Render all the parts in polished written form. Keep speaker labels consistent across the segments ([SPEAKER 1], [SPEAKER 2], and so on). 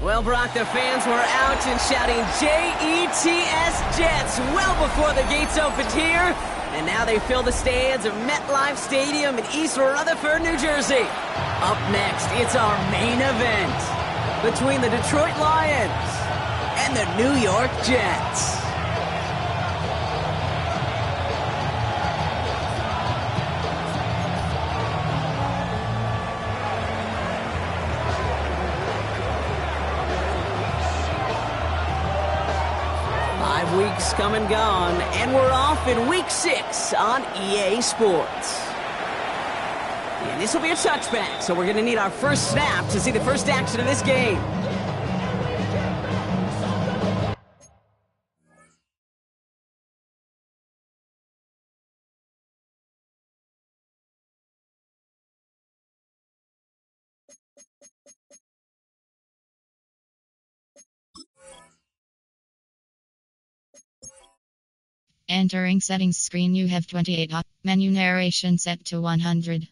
[SPEAKER 1] Well, Brock, the fans were out and shouting J-E-T-S Jets well before the gates opened here. And now they fill the stands of MetLife Stadium in East Rutherford, New Jersey. Up next, it's our main event between the Detroit Lions and the New York Jets. Weeks come and gone, and we're off in Week 6 on EA Sports. And this will be a touchback, so we're going to need our first snap to see the first action of this game.
[SPEAKER 2] Entering settings screen, you have 28 menu narration set to 100.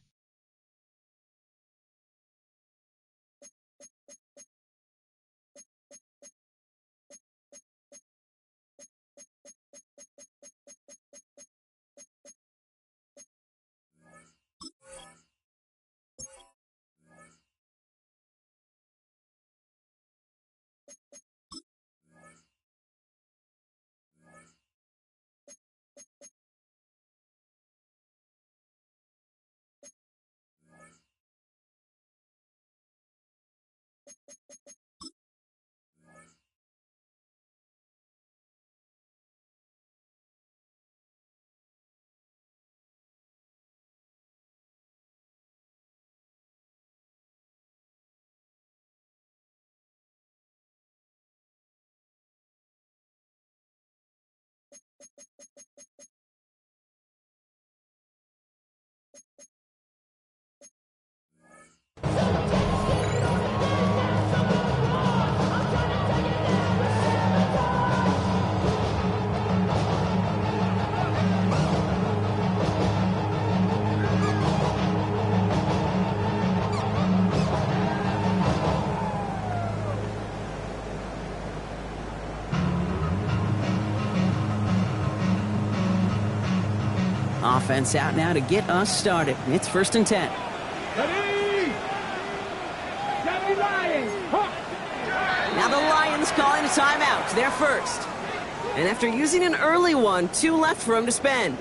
[SPEAKER 2] Offense out now to get us started. It's 1st and 10.
[SPEAKER 3] Ready? Lions.
[SPEAKER 1] Now the Lions calling a timeout. They're first. And after using an early one, 2 left for him to spend.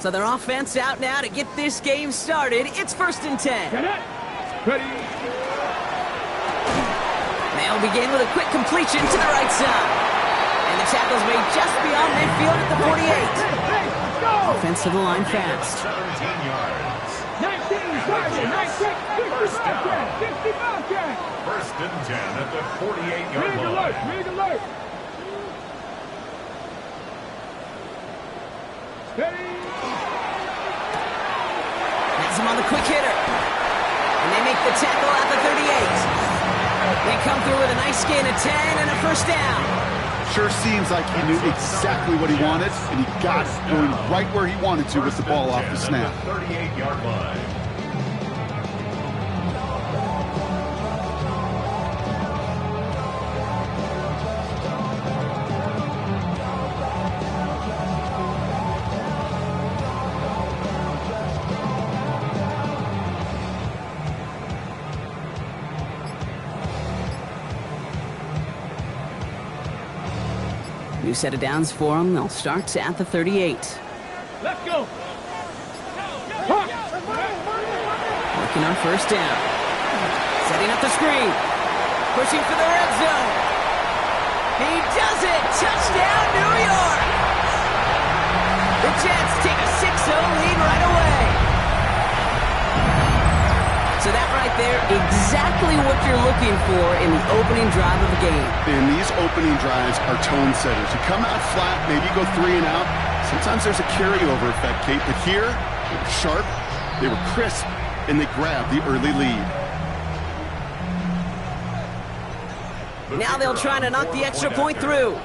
[SPEAKER 1] So their offense out now to get this game started. It's 1st and 10.
[SPEAKER 3] Ready?
[SPEAKER 1] They'll begin with a quick completion to the right side. And the tackle's made just beyond midfield at the 48. Offense to the line fast.
[SPEAKER 3] 17 yards. 19 yards.
[SPEAKER 4] 1st and 10 at the 48-yard line.
[SPEAKER 3] Rig alert. Ready?
[SPEAKER 1] Has him on the quick hitter. And they make the tackle at the 38. They come through with a nice gain of 10 and a 1st down.
[SPEAKER 5] Sure seems like he knew exactly what he wanted, and he got it going right where he wanted to with the ball off the snap.
[SPEAKER 4] 38-yard line.
[SPEAKER 1] New set of downs for them. They'll start at the 38.
[SPEAKER 3] Let's go.
[SPEAKER 1] Working on 1st down. Setting up the screen. Pushing for the red zone. He does it. Touchdown, New York. The Jets take a 6-0 lead right away. So that right there, exactly what you're looking for in the opening drive of the game.
[SPEAKER 5] And these opening drives are tone setters. You come out flat, maybe you go 3 and out. Sometimes there's a carryover effect, Kate. But here, they were sharp, they were crisp, and they grabbed the early lead.
[SPEAKER 1] Now they'll try to knock the extra point through.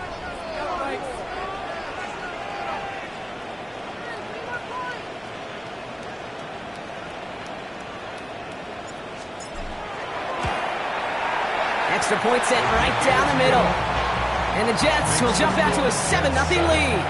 [SPEAKER 1] Extra point sent right down the middle. And the Jets will jump out to a 7-0 lead.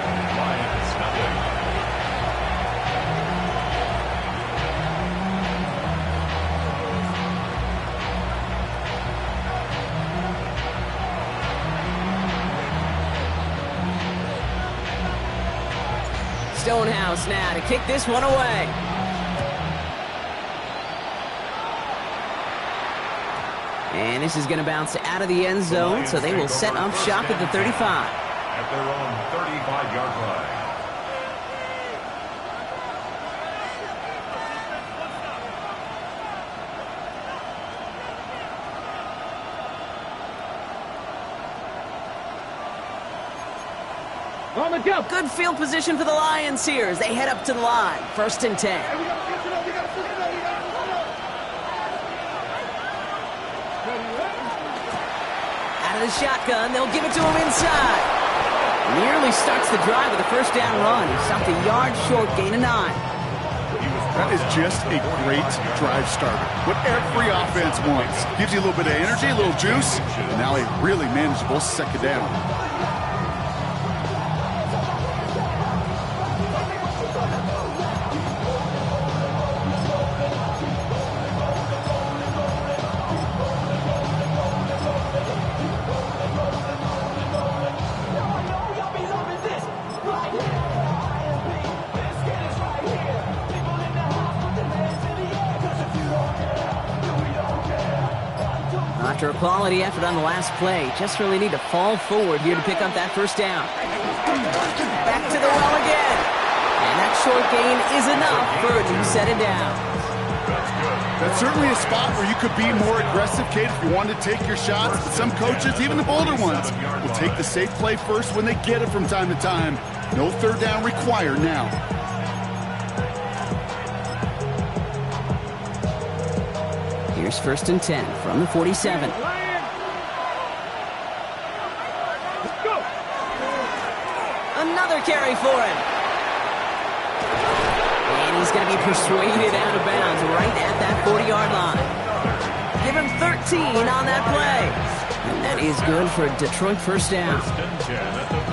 [SPEAKER 1] Stonehouse now to kick this one away. And this is going to bounce out of the end zone, so they will set up shop at the 35.
[SPEAKER 4] At their own 35-yard line.
[SPEAKER 3] On the jump.
[SPEAKER 1] Good field position for the Lions here as they head up to the line. 1st and 10. Out of the shotgun, they'll give it to him inside. Nearly starts the drive with a 1st down run. He stopped a yard short, gain of 9.
[SPEAKER 5] That is just a great drive starter. What every offense wants. Gives you a little bit of energy, a little juice, and now a really manageable 2nd down.
[SPEAKER 1] After a quality effort on the last play, just really need to fall forward here to pick up that 1st down. Back to the well again. And that short gain is enough for a 2nd down.
[SPEAKER 5] That's certainly a spot where you could be more aggressive, Kate, if you wanted to take your shots. But some coaches, even the bolder ones, will take the safe play first when they get it from time to time. No 3rd down required now.
[SPEAKER 1] Here's 1st and 10 from the 47.
[SPEAKER 3] Let's go.
[SPEAKER 1] Another carry for him. And he's going to be persuaded out of bounds right at that 40-yard line. Give him 13 on that play. And that is good for a Detroit 1st down.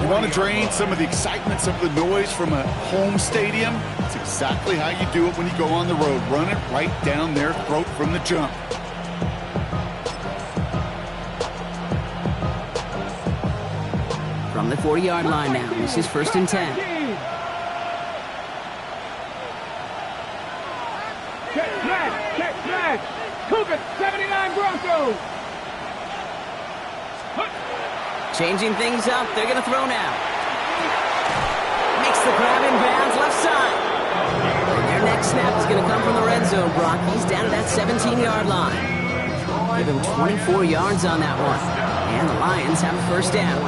[SPEAKER 5] You want to drain some of the excitement, some of the noise from a home stadium? It's exactly how you do it when you go on the road. Run it right down their throat from the jump.
[SPEAKER 1] From the 40-yard line now, this is 1st and 10.
[SPEAKER 3] Check smash. Cougar 79 Broncos.
[SPEAKER 1] Changing things up, they're going to throw now. Makes the grab in bounds, left side. And their next snap is going to come from the red zone, Brock. He's down to that 17-yard line. Give him 24 yards on that one. And the Lions have a 1st down.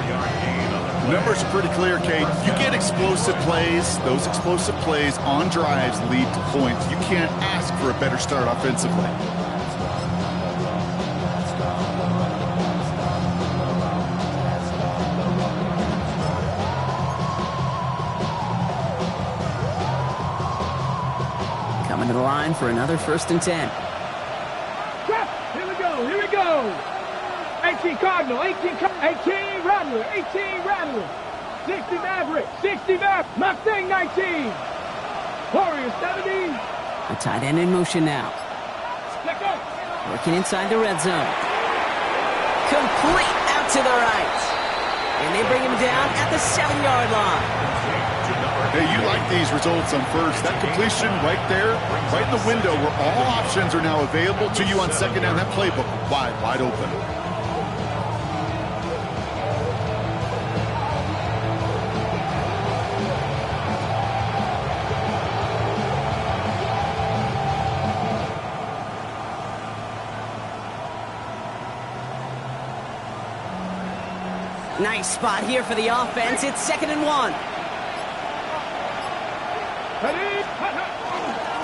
[SPEAKER 5] The numbers are pretty clear, Kate. You get explosive plays. Those explosive plays on drives lead to points. You can't ask for a better start offensively.
[SPEAKER 1] Coming to the line for another 1st and 10.
[SPEAKER 3] Here we go. 18 Cardinal, 18 Rattler, 18 Rattler. 60 Maverick, 60 Maverick. Mustang 19. Warrior 70.
[SPEAKER 1] A tight end in motion now.
[SPEAKER 3] Let go.
[SPEAKER 1] Working inside the red zone. Complete out to the right. And they bring him down at the 7-yard line.
[SPEAKER 5] Hey, you like these results on first. That completion right there, right in the window where all options are now available to you on 2nd down. That playbook wide open.
[SPEAKER 1] Nice spot here for the offense. It's 2nd and 1.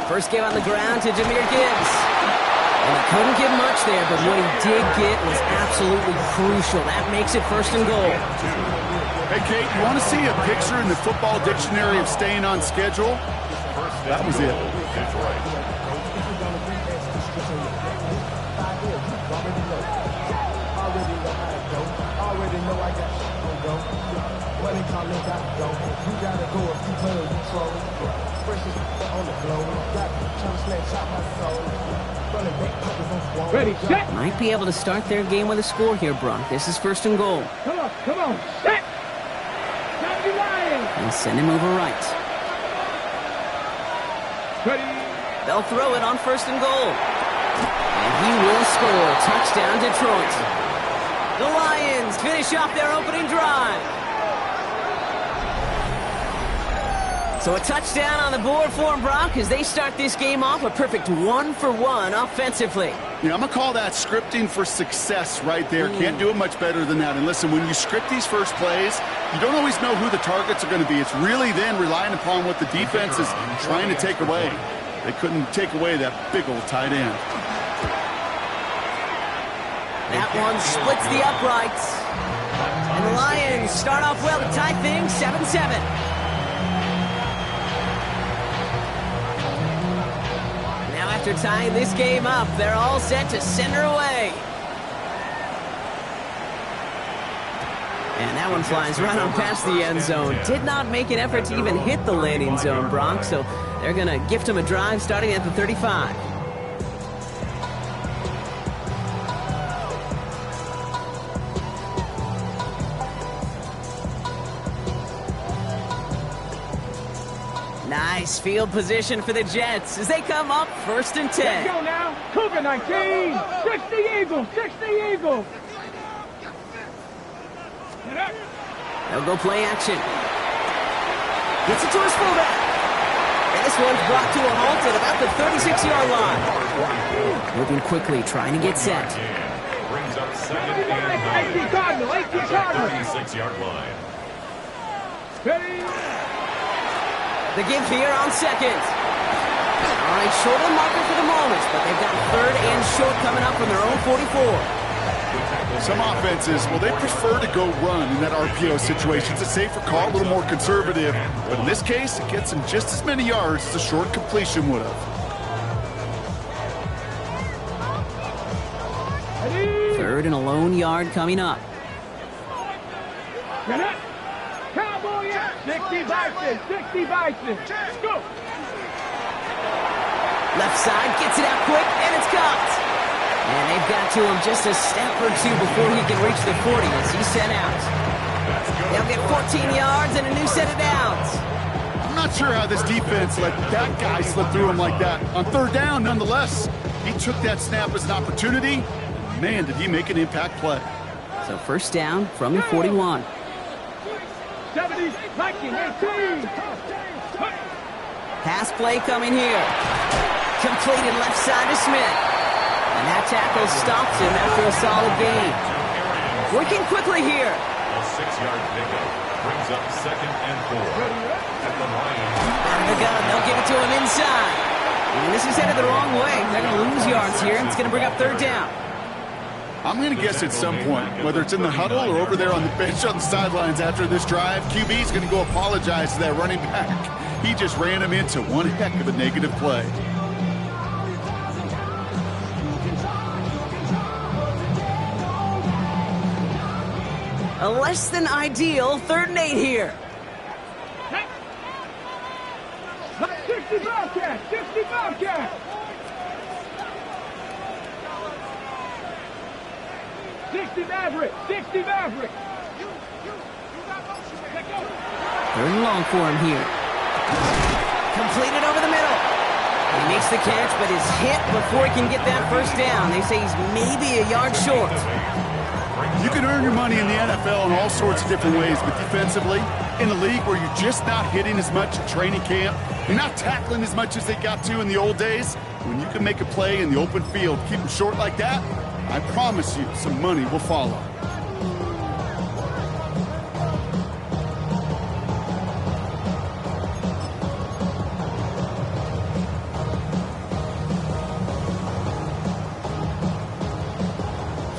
[SPEAKER 1] First game on the ground to Jahmyr Gibbs. And he couldn't get much there, but what he did get was absolutely crucial. That makes it 1st and goal.
[SPEAKER 5] Hey, Kate, you want to see a picture in the football dictionary of staying on schedule? That was it.
[SPEAKER 3] Ready, set.
[SPEAKER 1] Might be able to start their game with a score here, Brock. This is 1st and goal.
[SPEAKER 3] Come on, set. 70 Lions.
[SPEAKER 1] And send him over right.
[SPEAKER 3] Ready.
[SPEAKER 1] They'll throw it on 1st and goal. And he will score. Touchdown, Detroit. The Lions finish off their opening drive. So a touchdown on the board for them, Brock, as they start this game off a perfect 1-for-1 offensively.
[SPEAKER 5] Yeah, I'm going to call that scripting for success right there. Can't do it much better than that. And listen, when you script these first plays, you don't always know who the targets are going to be. It's really then relying upon what the defense is trying to take away. They couldn't take away that big old tight end.
[SPEAKER 1] That one splits the uprights. And the Lions start off well to tie things 7-7. After tying this game up, they're all set to center away. And that one flies right on past the end zone. Did not make an effort to even hit the landing zone, Brock, so they're going to gift him a drive starting at the 35. Nice field position for the Jets as they come up 1st and 10.
[SPEAKER 3] Let's go now. Cougar 19. 60 Eagles. 60 Eagles.
[SPEAKER 1] They'll go play action. Gets it to his fullback. And this one's brought to a halt at about the 36-yard line. Moving quickly, trying to get set.
[SPEAKER 4] Brings up 2nd and
[SPEAKER 3] 18 Cardinal. 18 Cardinal.
[SPEAKER 4] 36-yard line.
[SPEAKER 3] Ready.
[SPEAKER 1] The give here on 2nd. All right, short of the marker for the moment, but they've got 3rd and short coming up from their own 44.
[SPEAKER 5] Some offenses, well, they prefer to go run in that RPO situation. It's a safer call, a little more conservative. But in this case, it gets them just as many yards as a short completion would have.
[SPEAKER 1] 3rd and a lone yard coming up.
[SPEAKER 3] Get it. Cowboy, 60 Bison, 60 Bison. Go.
[SPEAKER 1] Left side, gets it out quick, and it's caught. And they've got to him just a step or two before he can reach the 40 as he's sent out. They'll get 14 yards and a new set of downs.
[SPEAKER 5] I'm not sure how this defense let that guy slip through him like that. On 3rd down, nonetheless, he took that snap as an opportunity. Man, did he make an impact play.
[SPEAKER 1] So 1st down from the 41.
[SPEAKER 3] 70, Viking, 18.
[SPEAKER 1] Pass play coming here. Completed left side to Smith. And that tackle stops him after a solid gain. Working quickly here.
[SPEAKER 4] A 6-yard pickup brings up 2nd and 4. At the line.
[SPEAKER 1] Out of the gun, they'll give it to him inside. And this is headed the wrong way. They're going to lose yards here, and it's going to bring up 3rd down.
[SPEAKER 5] I'm going to guess at some point, whether it's in the huddle or over there on the bench on the sidelines after this drive, QB's going to go apologize to that running back. He just ran him into one heck of a negative play.
[SPEAKER 1] A less than ideal 3rd and 8 here.
[SPEAKER 3] 60 Bobcats, 60 Bobcats. 60 Maverick, 60 Maverick.
[SPEAKER 1] 3rd and long for him here. Completed over the middle. He makes the catch, but is hit before he can get that 1st down. They say he's maybe a yard short.
[SPEAKER 5] You can earn your money in the NFL in all sorts of different ways, but defensively, in a league where you're just not hitting as much at training camp, you're not tackling as much as they got to in the old days, when you can make a play in the open field, keep them short like that, I promise you some money will follow.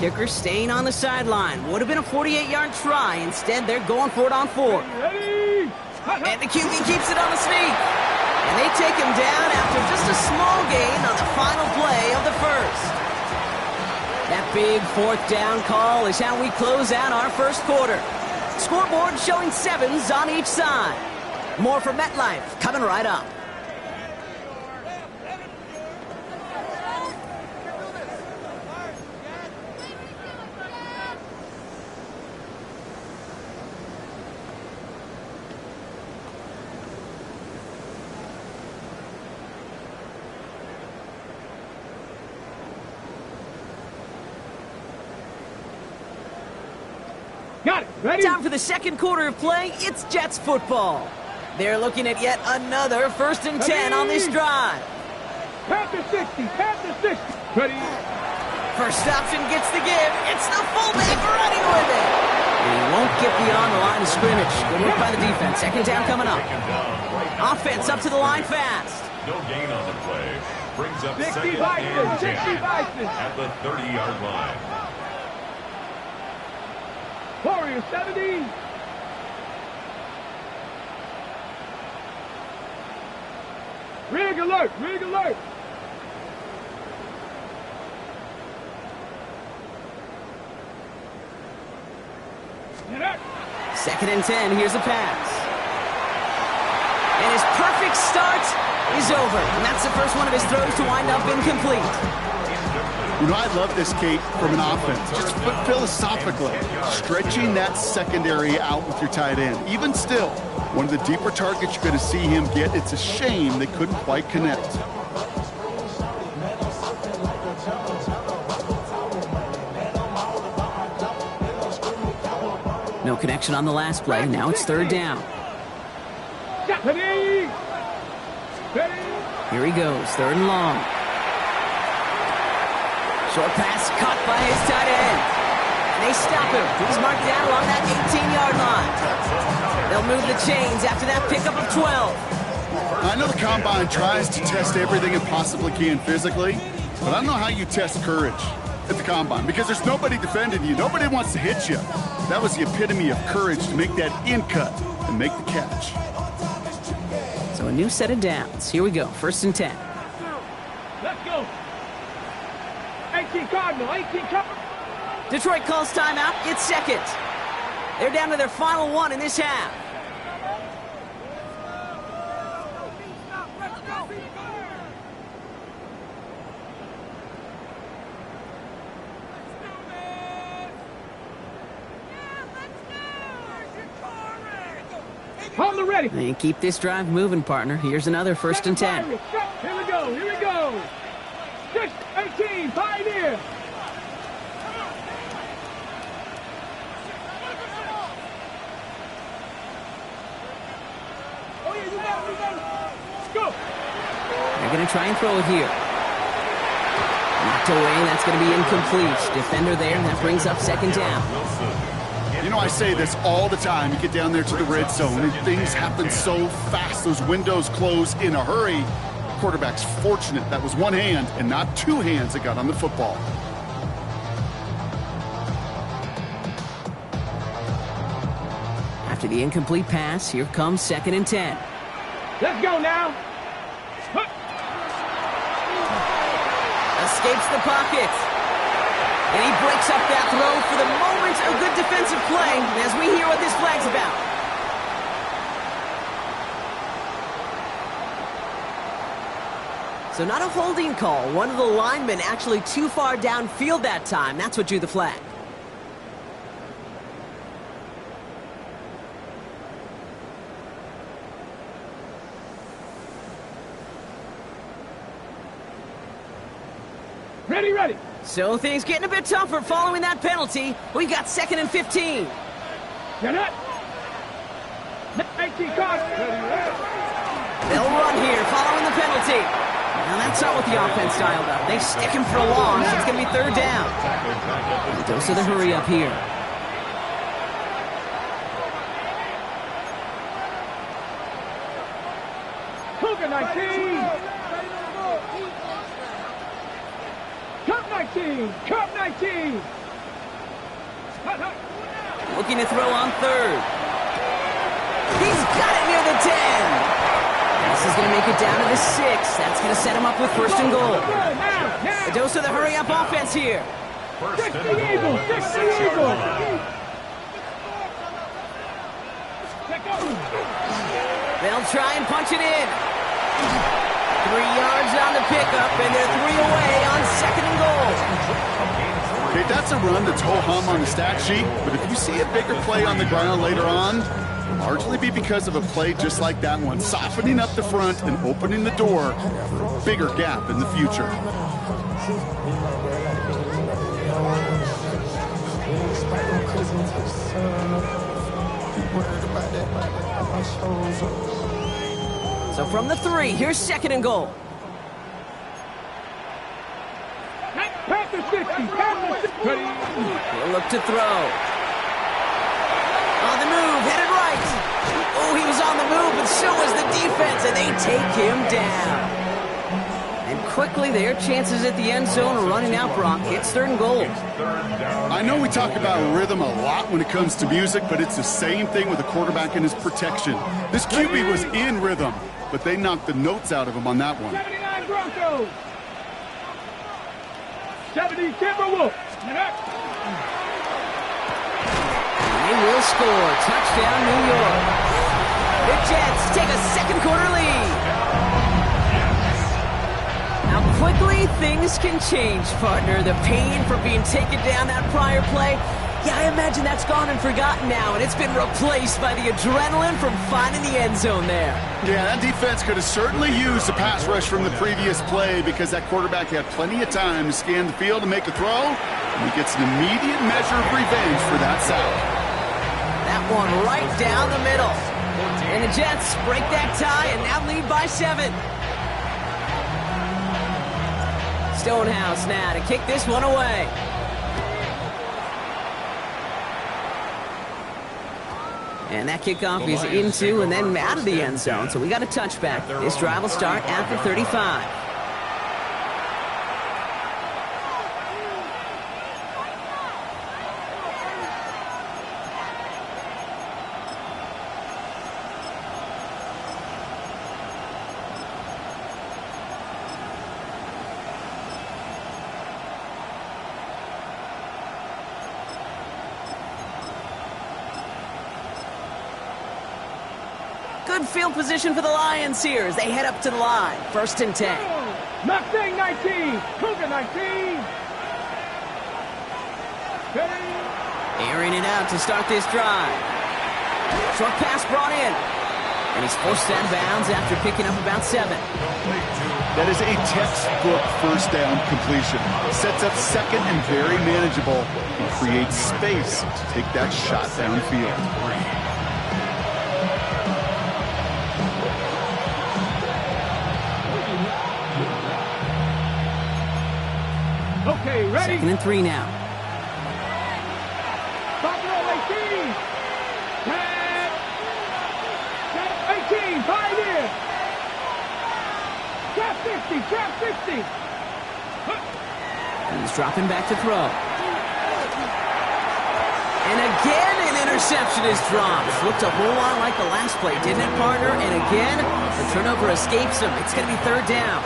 [SPEAKER 1] Kicker staying on the sideline. Would have been a 48-yard try. Instead, they're going for it on 4.
[SPEAKER 3] Ready?
[SPEAKER 1] And the QB keeps it on the sneak. And they take him down after just a small gain on the final play of the first. That big 4th down call is how we close out our first quarter. Scoreboard showing 7s on each side. More from MetLife coming right up.
[SPEAKER 3] Got it. Ready?
[SPEAKER 1] Time for the second quarter of play. It's Jets football. They're looking at yet another 1st and 10 on this drive.
[SPEAKER 3] Panther 60. Panther 60. Ready?
[SPEAKER 1] First option gets the give. It's the fullback running with it. And he won't get beyond the line of scrimmage. Good work by the defense. Second down coming up. Offense up to the line fast.
[SPEAKER 4] No gain on the play. Brings up
[SPEAKER 3] 60
[SPEAKER 4] second
[SPEAKER 3] Bison.
[SPEAKER 4] and 10
[SPEAKER 3] 60 Bison.
[SPEAKER 4] at the 30-yard line.
[SPEAKER 3] Warrior 70. Rig alert. Rig alert. Get up.
[SPEAKER 1] 2nd and 10. Here's a pass. And his perfect start is over. And that's the first one of his throws to wind up incomplete.
[SPEAKER 5] You know, I love this, Kate, from an offense. Just philosophically, stretching that secondary out with your tight end. Even still, one of the deeper targets you're going to see him get. It's a shame they couldn't quite connect.
[SPEAKER 1] No connection on the last play. Now it's 3rd down.
[SPEAKER 3] Ready. Ready.
[SPEAKER 1] Here he goes. 3rd and long. Short pass caught by his tight end. And they stop him. He's marked down along that 18-yard line. They'll move the chains after that pickup of 12.
[SPEAKER 5] I know the Combine tries to test everything it possibly can physically, but I don't know how you test courage at the Combine because there's nobody defending you. Nobody wants to hit you. That was the epitome of courage to make that in cut and make the catch.
[SPEAKER 1] So a new set of downs. Here we go. 1st and 10.
[SPEAKER 3] Let's go. 18 Cardinal. 18 Cardinal.
[SPEAKER 1] Detroit calls timeout. It's 2nd. They're down to their final 1 in this half.
[SPEAKER 3] On the ready.
[SPEAKER 1] And keep this drive moving, partner. Here's another 1st and 10.
[SPEAKER 3] Here we go. Here we go. 6-18. Pioneer. Oh, yeah, you got it. Go.
[SPEAKER 1] They're going to try and throw it here. Knocked away. That's going to be incomplete. Defender there, and that brings up 2nd down.
[SPEAKER 5] You know, I say this all the time. You get down there to the red zone, and things happen so fast. Those windows close in a hurry. Quarterback's fortunate that was one hand and not 2 hands that got on the football.
[SPEAKER 1] After the incomplete pass, here comes 2nd and 10.
[SPEAKER 3] Let's go now.
[SPEAKER 1] Escapes the pocket. And he breaks up that throw for the moment. A good defensive play as we hear what this flag's about. So not a holding call. One of the linemen actually too far downfield that time. That's what drew the flag.
[SPEAKER 3] Ready, ready.
[SPEAKER 1] So things getting a bit tougher following that penalty. We've got 2nd and 15.
[SPEAKER 3] Get up. 18 Cardinal.
[SPEAKER 1] They'll run here following the penalty. Now that's not what the offense dialed up. They stick him for a loss. It's going to be 3rd down. A dose of the hurry up here.
[SPEAKER 3] Cougar 19. Cup 19. Cup 19.
[SPEAKER 1] Looking to throw on third. He's got it near the 10. This is going to make it down to the 6. That's going to set him up with first and goal. A dose of the hurry-up offense here.
[SPEAKER 3] Fix the Eagles! Fix the Eagles!
[SPEAKER 1] They'll try and punch it in. 3 yards on the pickup, and they're 3 away on second and goal.
[SPEAKER 5] Okay, that's a run that's ho-hum on the stat sheet, but if you see a bigger play on the ground later on, it'll largely be because of a play just like that one, softening up the front and opening the door for a bigger gap in the future.
[SPEAKER 1] So from the 3, here's second and goal.
[SPEAKER 3] Panther 60! Panther 60!
[SPEAKER 1] He'll look to throw. On the move, headed right. Oh, he was on the move, but so was the defense, and they take him down. And quickly, their chances at the end zone are running out, Brock. It's third and goal.
[SPEAKER 5] I know we talk about rhythm a lot when it comes to music, but it's the same thing with a quarterback and his protection. This QB was in rhythm, but they knocked the notes out of him on that one.
[SPEAKER 3] 79 Broncos! 70 Timberwolves!
[SPEAKER 1] They will score. Touchdown, New York. The Jets take a second quarter lead. How quickly things can change, partner. The pain for being taken down that prior play, yeah, I imagine that's gone and forgotten now, and it's been replaced by the adrenaline from finding the end zone there.
[SPEAKER 5] Yeah, that defense could have certainly used the pass rush from the previous play because that quarterback had plenty of time to scan the field and make a throw, and he gets an immediate measure of revenge for that sack.
[SPEAKER 1] That one right down the middle. And the Jets break that tie and now lead by 7. Stonehouse now to kick this one away. And that kickoff is into and then out of the end zone. So we got a touchback. This drive will start after 35. Good field position for the Lions here as they head up to the line. First and 10.
[SPEAKER 3] Mustang 19! Cougar 19!
[SPEAKER 1] Airing it out to start this drive. Short pass brought in. And he's forced out of bounds after picking up about 7.
[SPEAKER 5] That is a textbook first down completion. Sets up second and very manageable and creates space to take that shot downfield.
[SPEAKER 3] Okay, ready?
[SPEAKER 1] Second and 3 now.
[SPEAKER 3] Top row 18! 18, 5 in! Trap 60, trap 60!
[SPEAKER 1] And he's dropping back to throw. And again, an interception is dropped. Looked a whole lot like the last play, didn't it, partner? And again, the turnover escapes him. It's going to be third down.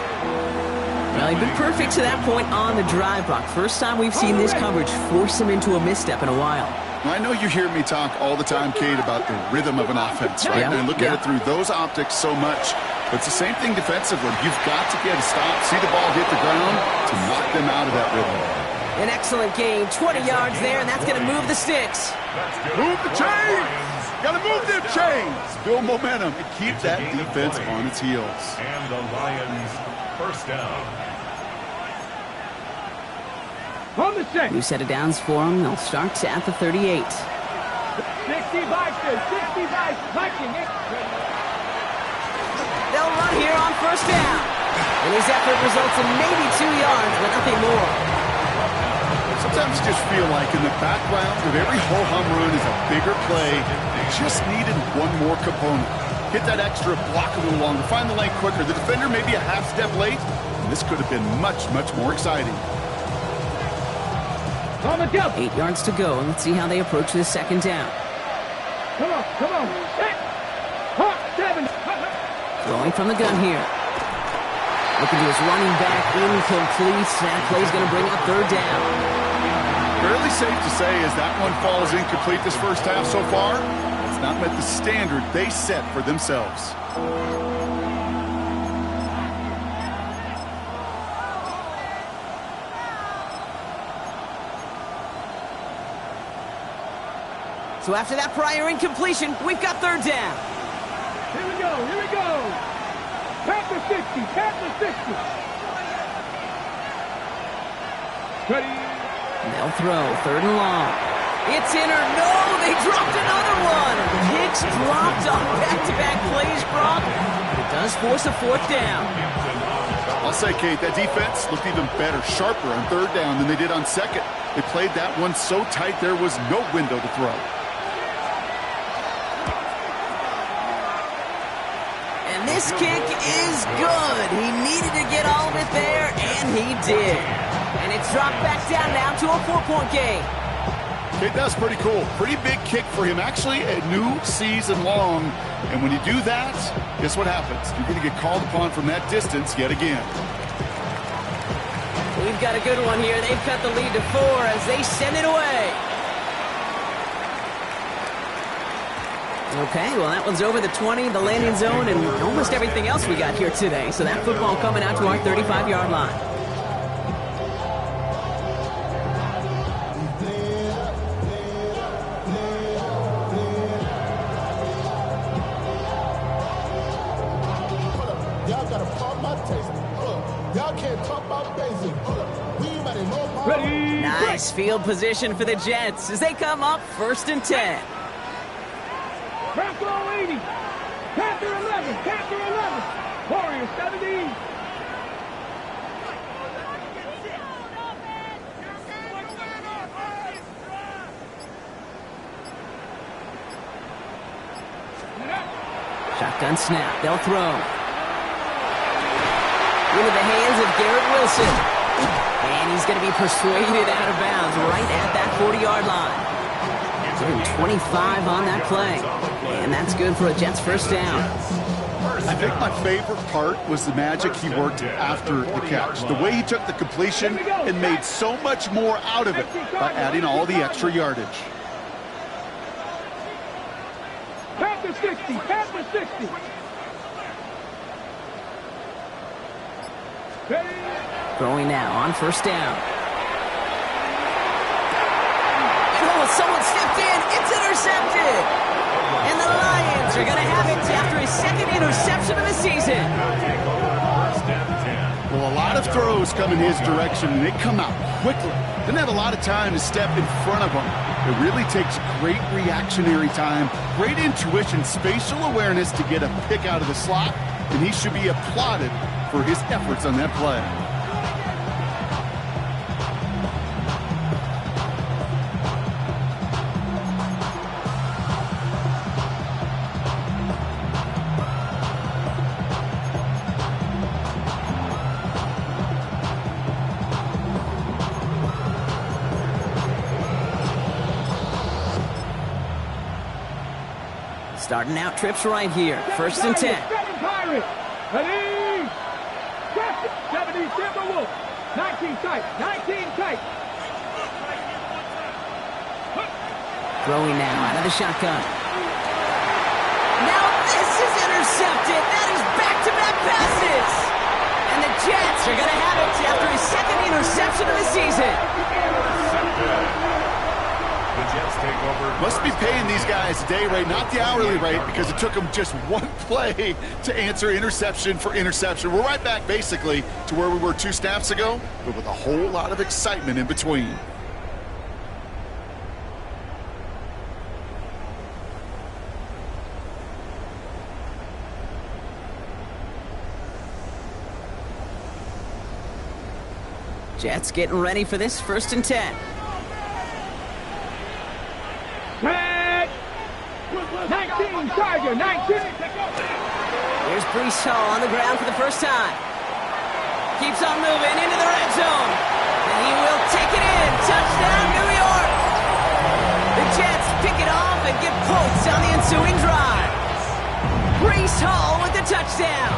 [SPEAKER 1] Well, he'd been perfect to that point on the drive, Brock. First time we've seen this coverage force him into a misstep in a while.
[SPEAKER 5] I know you hear me talk all the time, Kate, about the rhythm of an offense, right?
[SPEAKER 1] Yeah.
[SPEAKER 5] And look at it through those optics so much. But it's the same thing defensively. You've got to get a stop, see the ball hit the ground to knock them out of that rhythm.
[SPEAKER 1] An excellent gain, 20 yards there, and that's going to move the sticks.
[SPEAKER 5] Move the chains! Got to move them chains! Build momentum and keep that defense on its heels.
[SPEAKER 4] And the Lions first down.
[SPEAKER 3] On the set.
[SPEAKER 1] New set of downs for them. They'll start at the 38.
[SPEAKER 3] 60 Vikings, 60 Vikings.
[SPEAKER 1] They'll run here on first down. And his effort results in maybe 2 yards, but nothing more.
[SPEAKER 5] Sometimes you just feel like in the background of every ho-hum run is a bigger play. They just needed one more component. Hit that extra block a little longer, find the lane quicker. The defender maybe a half step late, and this could have been much, much more exciting.
[SPEAKER 3] On the double.
[SPEAKER 1] 8 yards to go, and let's see how they approach this second down.
[SPEAKER 3] Come on, come on. Set. Hot 7.
[SPEAKER 1] Throwing from the gun here. Looking to his running back, incomplete. That play's going to bring up third down.
[SPEAKER 5] Fairly safe to say as that one falls incomplete this first half so far, it's not met the standard they set for themselves.
[SPEAKER 1] So after that prior incompletion, we've got third down.
[SPEAKER 3] Here we go, here we go. Panther 60, Panther 60. Ready.
[SPEAKER 1] And they'll throw, third and long. It's in or no, they dropped another one. Hicks dropped on back-to-back plays, Brock. But it does force a fourth down.
[SPEAKER 5] I'll say, Kate, that defense looked even better, sharper on third down than they did on second. They played that one so tight there was no window to throw.
[SPEAKER 1] And this kick is good. He needed to get all of it there, and he did. And it's dropped back down now to a 4-point game.
[SPEAKER 5] Kate, that's pretty cool. Pretty big kick for him. Actually, a new season long. And when you do that, guess what happens? You're going to get called upon from that distance yet again.
[SPEAKER 1] We've got a good one here. They've cut the lead to 4 as they send it away. Okay, well, that one's over the 20, the landing zone, and almost everything else we got here today. So that football coming out to our 35-yard line.
[SPEAKER 6] Y'all gotta pump my taste. Y'all can't talk about basic. We might know.
[SPEAKER 3] Ready.
[SPEAKER 1] Nice field position for the Jets as they come up 1st and 10.
[SPEAKER 3] Bronco 80. Panther 11. Panther 11. Warriors 70.
[SPEAKER 1] Shotgun snap. They'll throw. Into the hands of Garrett Wilson. And he's going to be persuaded out of bounds right at that 40-yard line. 25 on that play. And that's good for a Jets first down.
[SPEAKER 5] I think my favorite part was the magic he worked after the catch. The way he took the completion and made so much more out of it by adding all the extra yardage.
[SPEAKER 3] Panther 60. Panther 60. Ready.
[SPEAKER 1] Throwing now on first down. Oh, someone stepped in. It's intercepted. And the Lions are going to have it after his second interception of the season.
[SPEAKER 5] Well, a lot of throws come in his direction, and they come out quickly. Didn't have a lot of time to step in front of him. It really takes great reactionary time, great intuition, spatial awareness to get a pick out of the slot, and he should be applauded for his efforts on that play.
[SPEAKER 1] Starting out trips right here. 1st and 10.
[SPEAKER 3] Pirate. Ready. 70 Timberwolves. 19 tight. 19 tight.
[SPEAKER 1] Throwing now out of the shotgun. Now this is intercepted. That is back-to-back passes. And the Jets are going to have it after his second interception of the season.
[SPEAKER 4] The Jets take over.
[SPEAKER 5] Must be paying these guys a day rate, not the hourly rate, because it took them just one play to answer interception for interception. We're right back, basically, to where we were 2 snaps ago, but with a whole lot of excitement in between.
[SPEAKER 1] Jets getting ready for this 1st and 10.
[SPEAKER 3] Set. 19 Tiger. 19.
[SPEAKER 1] Here's Breece Hall on the ground for the first time. Keeps on moving into the red zone. And he will take it in. Touchdown, New ensuing drive. Breece Hall with the touchdown.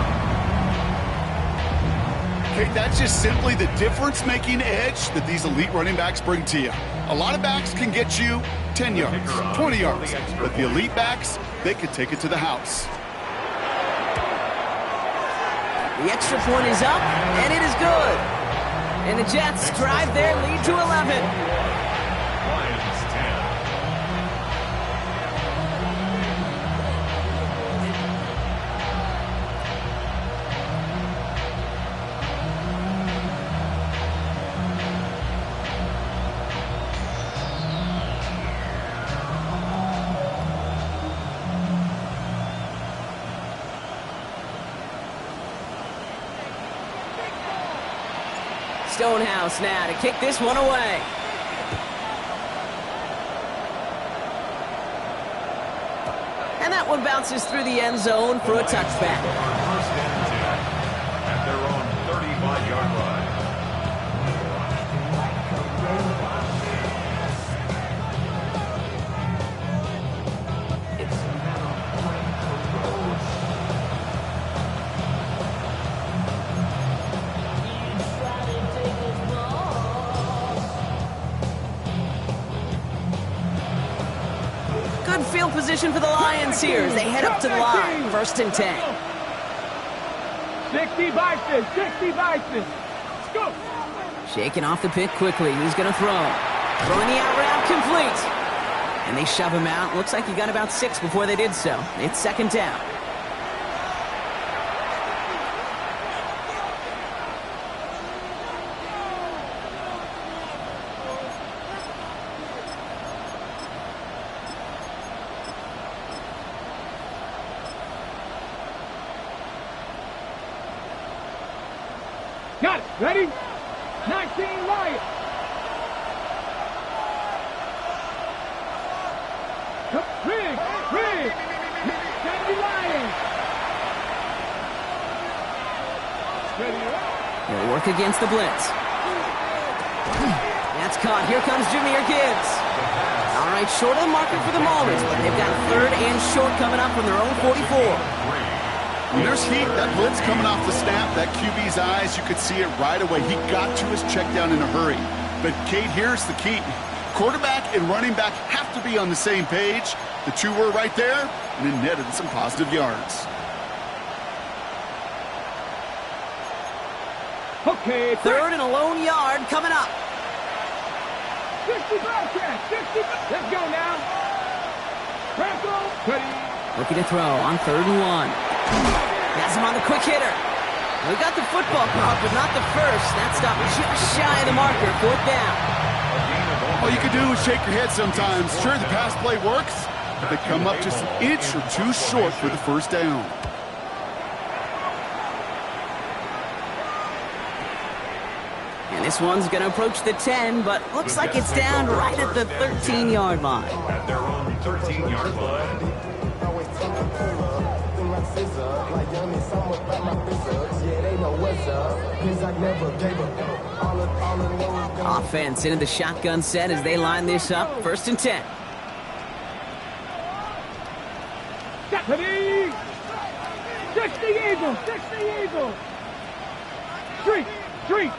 [SPEAKER 5] Okay, that's just simply the difference-making edge that these elite running backs bring to you. A lot of backs can get you 10 yards, 20 yards, but the elite backs, they could take it to the house.
[SPEAKER 1] The extra point is up, and it is good. And the Jets drive their lead to 11.
[SPEAKER 4] Lions 10.
[SPEAKER 1] Stonehouse now to kick this one away. And that one bounces through the end zone for a touchback.
[SPEAKER 4] First and 10 at their own 35-yard line.
[SPEAKER 1] Good field position for the Lions here as they head up to the line. First and 10.
[SPEAKER 3] 60 Bison, 60 Bison. Let's go.
[SPEAKER 1] Shaking off the pick quickly. Who's going to throw? Throwing the out route complete. And they shove him out. Looks like he got about 6 before they did so. It's second down.
[SPEAKER 3] Got it. Ready? 19 Lions. Rig. 70 Lions. Ready up.
[SPEAKER 1] They'll work against the blitz. That's caught. Here comes Jahmyr Gibbs. All right, short of the marker for the moment, but they've got third and short coming up from their own 44.
[SPEAKER 5] When there's heat, that blitz coming off the snap, that QB's eyes, you could see it right away. He got to his check down in a hurry. But, Kate, here's the key. Quarterback and running back have to be on the same page. The two were right there, and it netted some positive yards.
[SPEAKER 3] Okay.
[SPEAKER 1] Third and a lone yard coming up.
[SPEAKER 3] 60 Bobcats. 60. Let's go now. Franco. Ready.
[SPEAKER 1] Looking to throw on third and 1. Has him on the quick hitter. We got the football caught, but not the first. That stop just shy of the marker. Fourth down.
[SPEAKER 5] All you can do is shake your head sometimes. Sure, the pass play works, but they come up just an inch or two short for the first down.
[SPEAKER 1] And this one's going to approach the 10, but looks like it's down right at the 13-yard line.
[SPEAKER 4] At their own 13-yard line.
[SPEAKER 1] Offense into the shotgun set as they line this up. First and 10.
[SPEAKER 3] Ready. 60 Eagles. 60 Eagles. Street.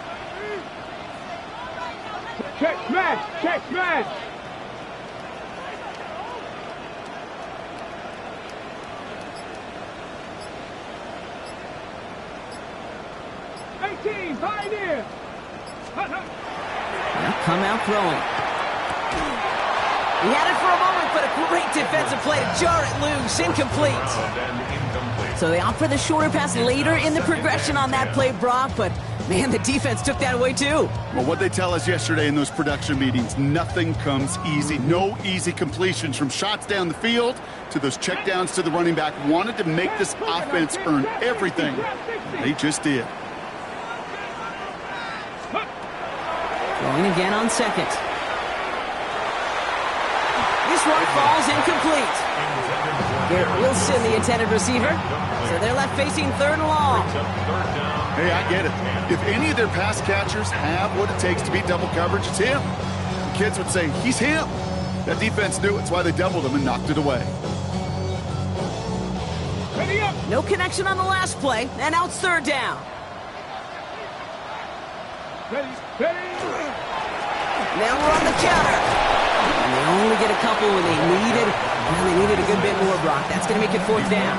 [SPEAKER 3] Check smash. 18, Pioneer.
[SPEAKER 1] Now come out throwing. He had it for a moment, but a great defensive play to jar it loose. Incomplete. So they opt for the shorter pass later in the progression on that play, Brock, but man, the defense took that away too.
[SPEAKER 5] Well, what they tell us yesterday in those production meetings, nothing comes easy. No easy completions from shots down the field to those checkdowns to the running back. Wanted to make this offense earn everything. They just did.
[SPEAKER 1] Throwing again on second. This one falls incomplete. Garrett Wilson, the intended receiver. So they're left facing third and long.
[SPEAKER 5] Hey, I get it. If any of their pass catchers have what it takes to beat double coverage, it's him. The kids would say, he's him. That defense knew it. That's why they doubled him and knocked it away.
[SPEAKER 3] Ready up.
[SPEAKER 1] No connection on the last play, and now it's third down.
[SPEAKER 3] Ready. Ready.
[SPEAKER 1] Now we're on the counter. And they only get a couple when they needed a good bit more, Brock. That's going to make it fourth down.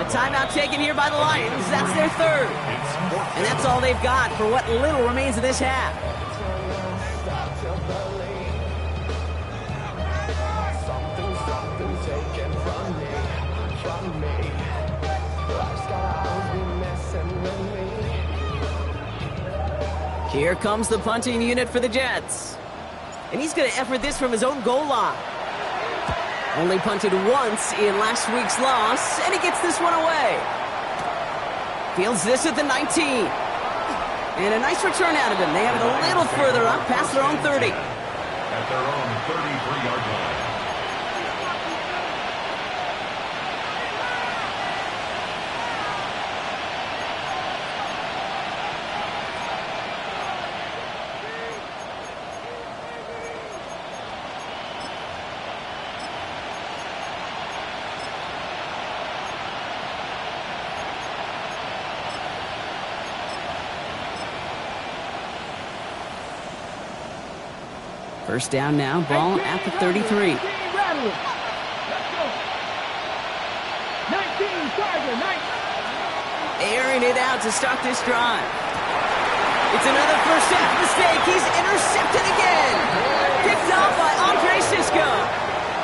[SPEAKER 1] A timeout taken here by the Lions. That's their third. And that's all they've got for what little remains of this half. Here comes the punting unit for the Jets. And he's going to effort this from his own goal line. Only punted once in last week's loss, and he gets this one away. Fields this at the 19. And a nice return out of him. They have it a little further up, past their own 30.
[SPEAKER 4] At their own 33-yard line.
[SPEAKER 1] First down now, ball at the 33.
[SPEAKER 3] 19 Tiger, 19.
[SPEAKER 1] Airing it out to start this drive. It's another first half mistake. He's intercepted again. Picked off by Andre Cisco.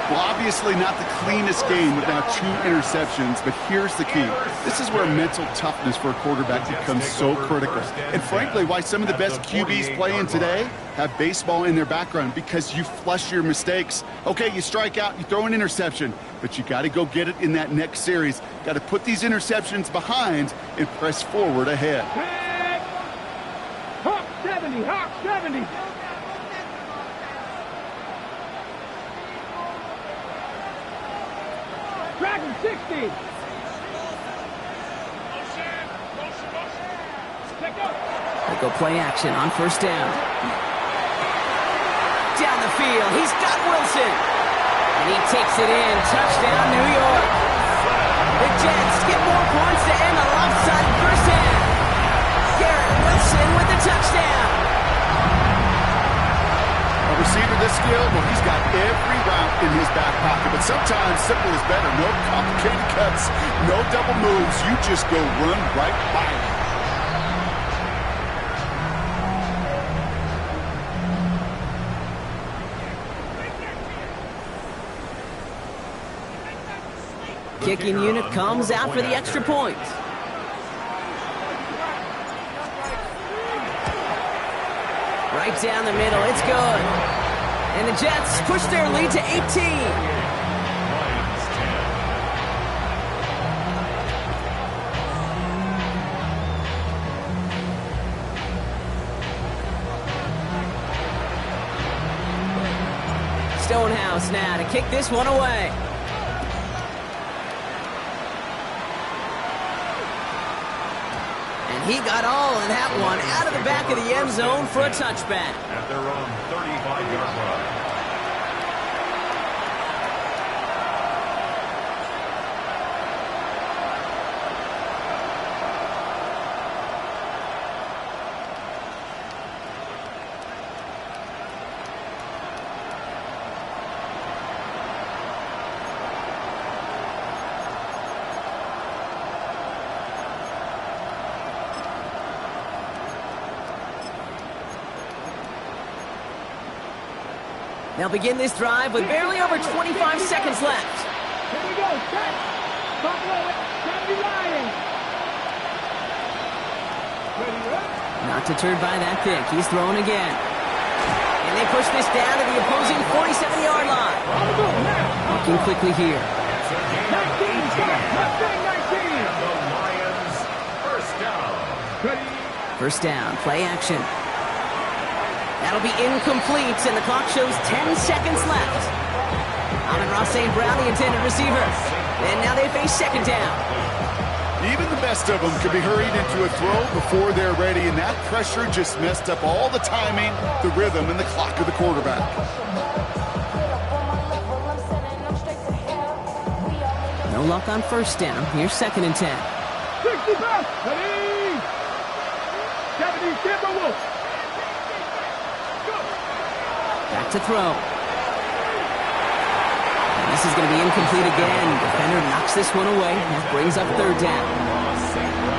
[SPEAKER 5] Well, obviously not the cleanest game with now 2 interceptions, but here's the key. This is where mental toughness for a quarterback becomes so critical. And frankly, why some of the best QBs playing today have baseball in their background, because you flush your mistakes. Okay, you strike out, you throw an interception, but you got to go get it in that next series. Got to put these interceptions behind and press forward ahead.
[SPEAKER 3] Hawk 70, Hawk 70. Dragon 60.
[SPEAKER 1] They go play action on first down. Down the field, he's got Wilson. And he takes it in. Touchdown, New York. The Jets get more points to end a lopsided first half. Garrett Wilson with the touchdown.
[SPEAKER 5] A receiver this skilled, well, he's got every route in his back pocket, but sometimes simple is better. No complicated cuts, no double moves. You just go run right by him.
[SPEAKER 1] Kicking unit comes out for the extra point. Right down the middle, it's good. And the Jets push their lead to 18.
[SPEAKER 4] Lions 10.
[SPEAKER 1] Stonehouse now to kick this one away. And he got all of that one out of the back of the end zone for a touchback.
[SPEAKER 4] At their own 35-yard line.
[SPEAKER 1] They'll begin this drive with barely over 25 seconds left.
[SPEAKER 3] Here we go, set. Buffalo 70 Lions. Ready, up.
[SPEAKER 1] Not deterred by that pick. He's throwing again. And they push this down to the opposing 47-yard line.
[SPEAKER 3] On the go, now.
[SPEAKER 1] Looking quickly here.
[SPEAKER 3] 19, start. Mustang 19.
[SPEAKER 4] The Lions first down.
[SPEAKER 3] Ready.
[SPEAKER 1] First down, play action. That'll be incomplete, and the clock shows 10 seconds left. Amon-Ra St. Brown, the intended receiver. And now they face second down.
[SPEAKER 5] Even the best of them could be hurried into a throw before they're ready, and that pressure just messed up all the timing, the rhythm, and the clock of the quarterback.
[SPEAKER 1] No luck on first down. Here's 2nd and 10.
[SPEAKER 3] 65. Ready. 70 Timberwolves.
[SPEAKER 1] Back to throw. And this is going to be incomplete again. Defender knocks this one away. That brings up 3rd down.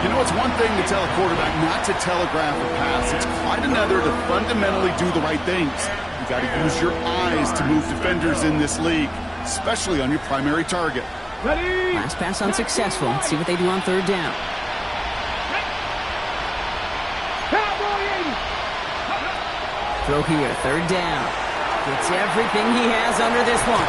[SPEAKER 5] You know, it's one thing to tell a quarterback not to telegraph a pass. It's quite another to fundamentally do the right things. You got to use your eyes to move defenders in this league, especially on your primary target.
[SPEAKER 3] Ready.
[SPEAKER 1] Last pass unsuccessful. Let's see what they do on 3rd down.
[SPEAKER 3] Cowboy 80.
[SPEAKER 1] Throw here, 3rd down. Gets everything he has under this one.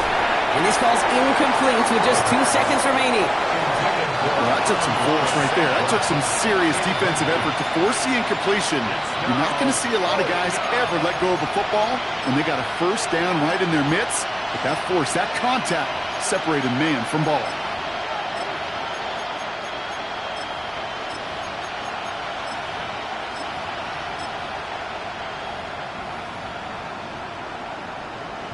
[SPEAKER 1] And this ball's incomplete with just 2 seconds remaining.
[SPEAKER 5] Well, that took some force right there. That took some serious defensive effort to force the incompletion. You're not going to see a lot of guys ever let go of a football when they got a first down right in their midst. But that force, that contact, separated man from ball.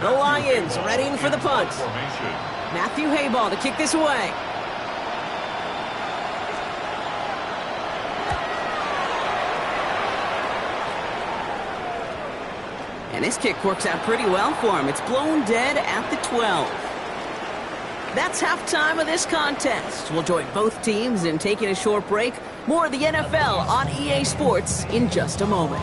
[SPEAKER 1] The Lions readying for the punt.
[SPEAKER 4] Formation.
[SPEAKER 1] Matthew Hayball to kick this away. And this kick works out pretty well for him. It's blown dead at the 12. That's halftime of this contest. We'll join both teams in taking a short break. More of the NFL on EA Sports in just a moment.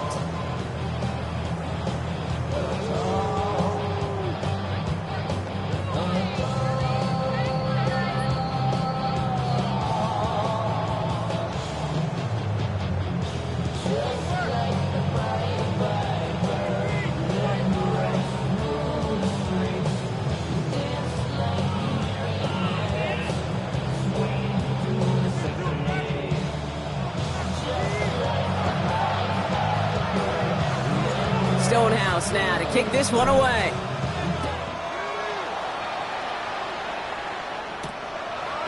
[SPEAKER 1] Stonehouse now to kick this one away.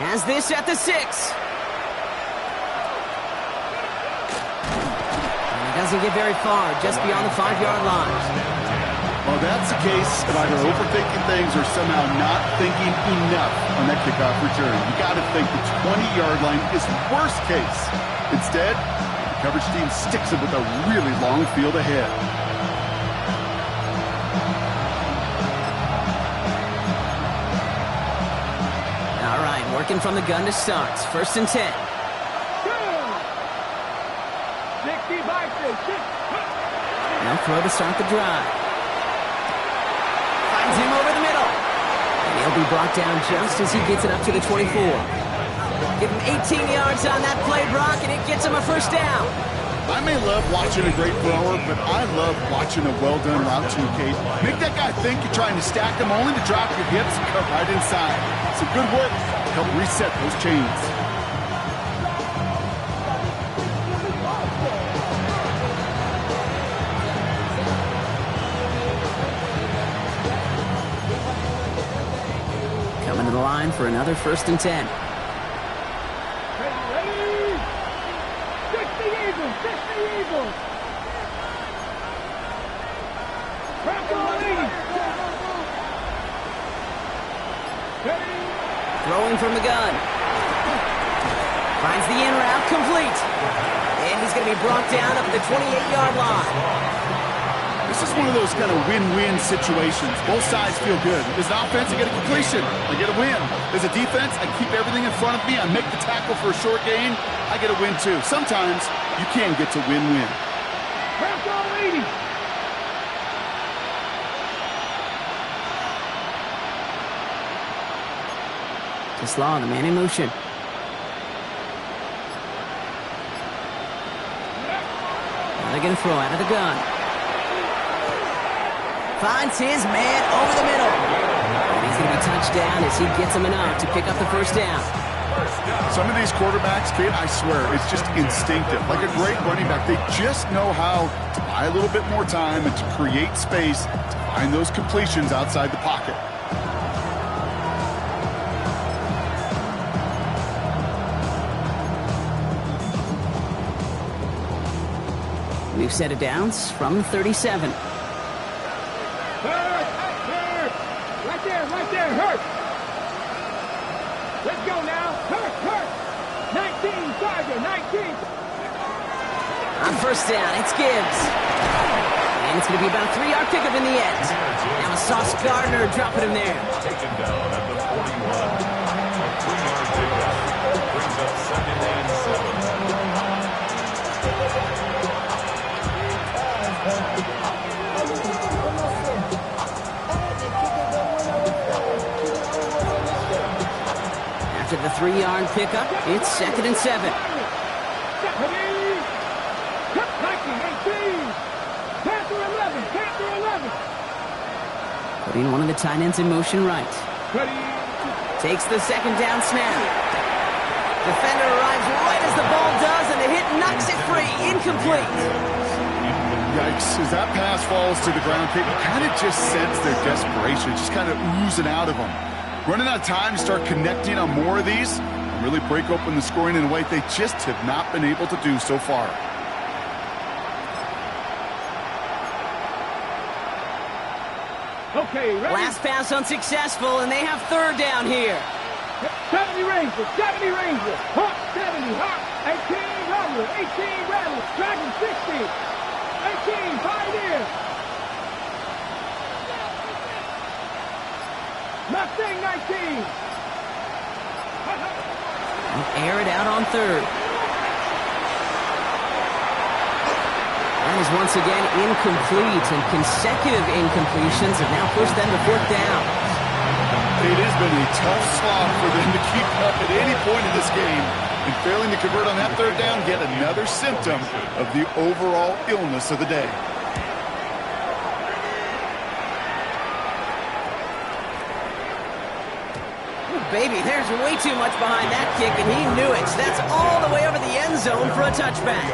[SPEAKER 1] Has this at the 6. And he doesn't get very far, just beyond the 5-yard line.
[SPEAKER 5] Well, that's the case of either overthinking things or somehow not thinking enough on that kickoff return. You got to think the 20-yard line is worst case. Instead, the coverage team sticks it with a really long field ahead.
[SPEAKER 1] All right, working from the gun to start. 1st and 10.
[SPEAKER 3] 65. 6.
[SPEAKER 1] Now throw to start the drive. Finds him over the middle. And he'll be brought down just as he gets it up to the 24. Give him 18 yards on that play, Brock, and it gets him a 1st down.
[SPEAKER 5] I may love watching a great thrower, but I love watching a well-done route too, Kate. Make that guy think you're trying to stack him only to drop your hips and cut right inside. Some good work to help reset those chains.
[SPEAKER 1] Coming to the line for another 1st and 10.
[SPEAKER 3] Ready. 60 Eagles. 60 Eagles. Bronco 80. Ready.
[SPEAKER 1] Throwing from the gun. Finds the in route complete. And he's going to be brought down up at the 28-yard line.
[SPEAKER 5] This is one of those kind of win-win situations. Both sides feel good. As an offense, I get a completion. I get a win. As a defense, I keep everything in front of me. I make the tackle for a short gain. I get a win, too. Sometimes you can get to win-win.
[SPEAKER 3] Bronco 80.
[SPEAKER 1] To Slaw, the man in motion. Now they're going to throw out of the gun. Finds his man over the middle. And he's going to be touched down as he gets him enough to pick up the 1st down.
[SPEAKER 5] Some of these quarterbacks, Kate, I swear, it's just instinctive. Like a great running back, they just know how to buy a little bit more time and to create space to find those completions outside the pocket.
[SPEAKER 1] New set of downs from the 37.
[SPEAKER 3] Hurt. Right there. Hurt. Let's go. Tiger, 19.
[SPEAKER 1] On first down, it's Gibbs. And it's going to be about a 3-yard pickup in the end. Now it's Sauce Gardner dropping him there.
[SPEAKER 4] Taken down at the 41. A 3-yard pickup. Brings up second and 7.
[SPEAKER 1] After the 3-yard pickup, it's second and 7. Putting one of the tight ends in motion right. Takes the second down snap. Defender arrives right as the ball does, and the hit knocks it free. Incomplete.
[SPEAKER 5] Yikes. As that pass falls to the ground, you kind of just sense their desperation, just kind of oozing out of them. Running out of time to start connecting on more of these and really break open the scoring in a way they just have not been able to do so far.
[SPEAKER 3] Okay, ready?
[SPEAKER 1] Last pass unsuccessful, and they have third down here.
[SPEAKER 3] 70 Rangers, 70 Rangers. Hawk 70, Hawk 18 Rattler, 18 Rattler, Dragon 60, 18 Pioneer. Mustang 19.
[SPEAKER 1] Air it out on third. That is once again incomplete, and consecutive incompletions have now pushed them to fourth down.
[SPEAKER 5] It has been a tough slog for them to keep up at any point in this game. And failing to convert on that third down, yet another symptom of the overall illness of the day.
[SPEAKER 1] Baby, there's way too much behind that kick, and he knew it. That's all the way over the end zone for a touchback.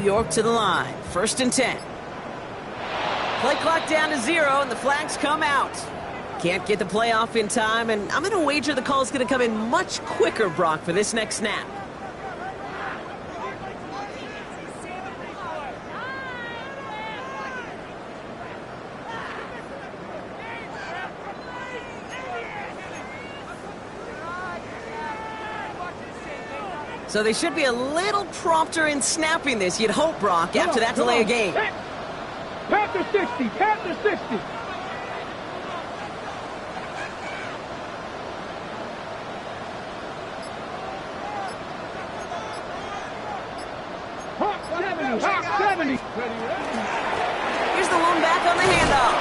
[SPEAKER 1] York to the line. First and 10. Play clock down to 0, and the flags come out. Can't get the play off in time, and I'm going to wager the call is going to come in much quicker, Brock, for this next snap. So they should be a little prompter in snapping this, you'd hope, Brock, after that delay of game.
[SPEAKER 3] Panther 60, Panther 60. Hawk 70, Hawk 70.
[SPEAKER 1] Here's the lone back on the handoff.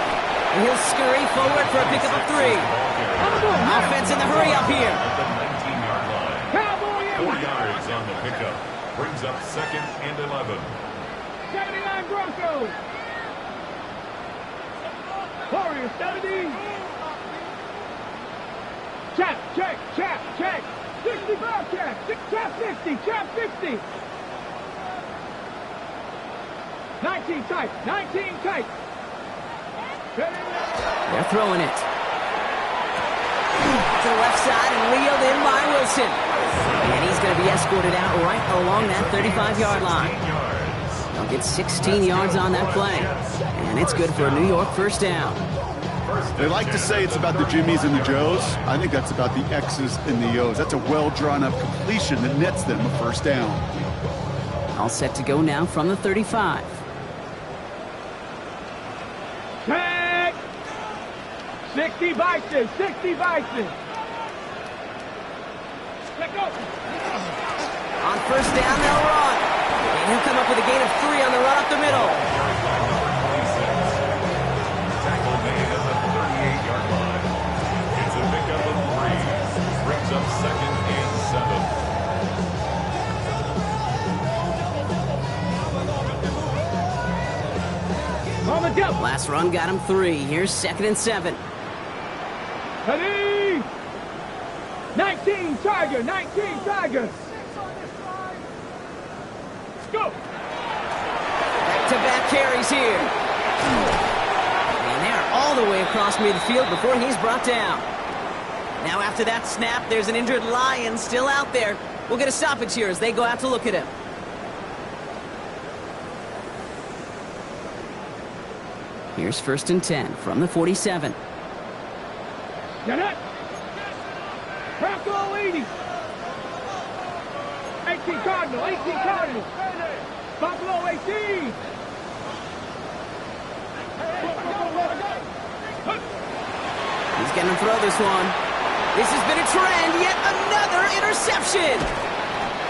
[SPEAKER 1] And he'll scurry forward for a pickup of 3. Offense in the hurry up here.
[SPEAKER 4] 4 yards on the pickup. Brings up second and 11.
[SPEAKER 3] 79 Broncos. Warriors 70. Chap, check, chap, check. 60 Bobcat. Chap 60, chap 60. 19 tight, 19 tight.
[SPEAKER 1] They're throwing it. To the left side and wheeled in by Wilson. And he's going to be escorted out right along that 35-yard line. They'll get 16 yards on that play. And it's good for a New York first down.
[SPEAKER 5] They like to say it's about the Jimmies and the Joes. I think that's about the X's and the O's. That's a well-drawn-up completion that nets them a first down.
[SPEAKER 1] All set to go now from the 35.
[SPEAKER 3] Tag! 60 Bison, 60 Bison. Let go.
[SPEAKER 1] On first down, they'll run. And he'll come up with a gain of 3 on the run up the middle.
[SPEAKER 4] Tackle made at the 38-yard line. It's a pickup of 3. Brings up second and 7.
[SPEAKER 3] On the Let's go.
[SPEAKER 1] Last run got him 3. Here's 2nd and 7.
[SPEAKER 3] Ready? 19 Tiger, 19 Tiger. Let's go.
[SPEAKER 1] Back-to-back carries here. And they're all the way across midfield before he's brought down. Now after that snap, there's an injured Lion still out there. We'll get a stoppage here as they go out to look at him. Here's 1st and 10 from the 47.
[SPEAKER 3] Get it. Bronco 80. 18 Cardinal, 18 Cardinal. Buffalo 18.
[SPEAKER 1] He's going to throw this one. This has been a trend, yet another interception.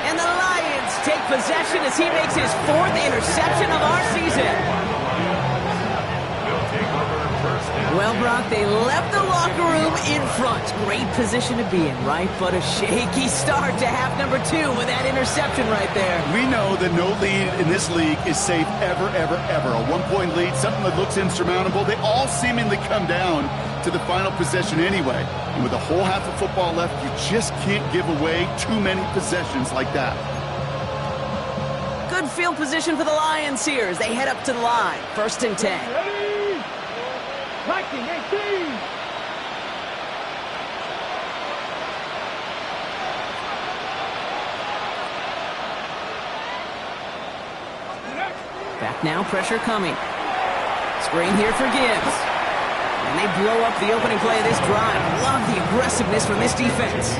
[SPEAKER 1] And the Lions take possession as he makes his 4th interception of our season. Well, Brock, they left the locker room in front. Great position to be in, right? But a shaky start to half number 2 with that interception right there.
[SPEAKER 5] We know that no lead in this league is safe ever, ever, ever. A 1-point lead, something that looks insurmountable. They all seemingly come down to the final possession anyway. And with a whole half of football left, you just can't give away too many possessions like that.
[SPEAKER 1] Good field position for the Lions here as they head up to the line. 1st and 10.
[SPEAKER 3] Ready? 19, 18.
[SPEAKER 1] Back now, pressure coming. Screen here for Gibbs. And they blow up the opening play of this drive. Love the aggressiveness from this defense.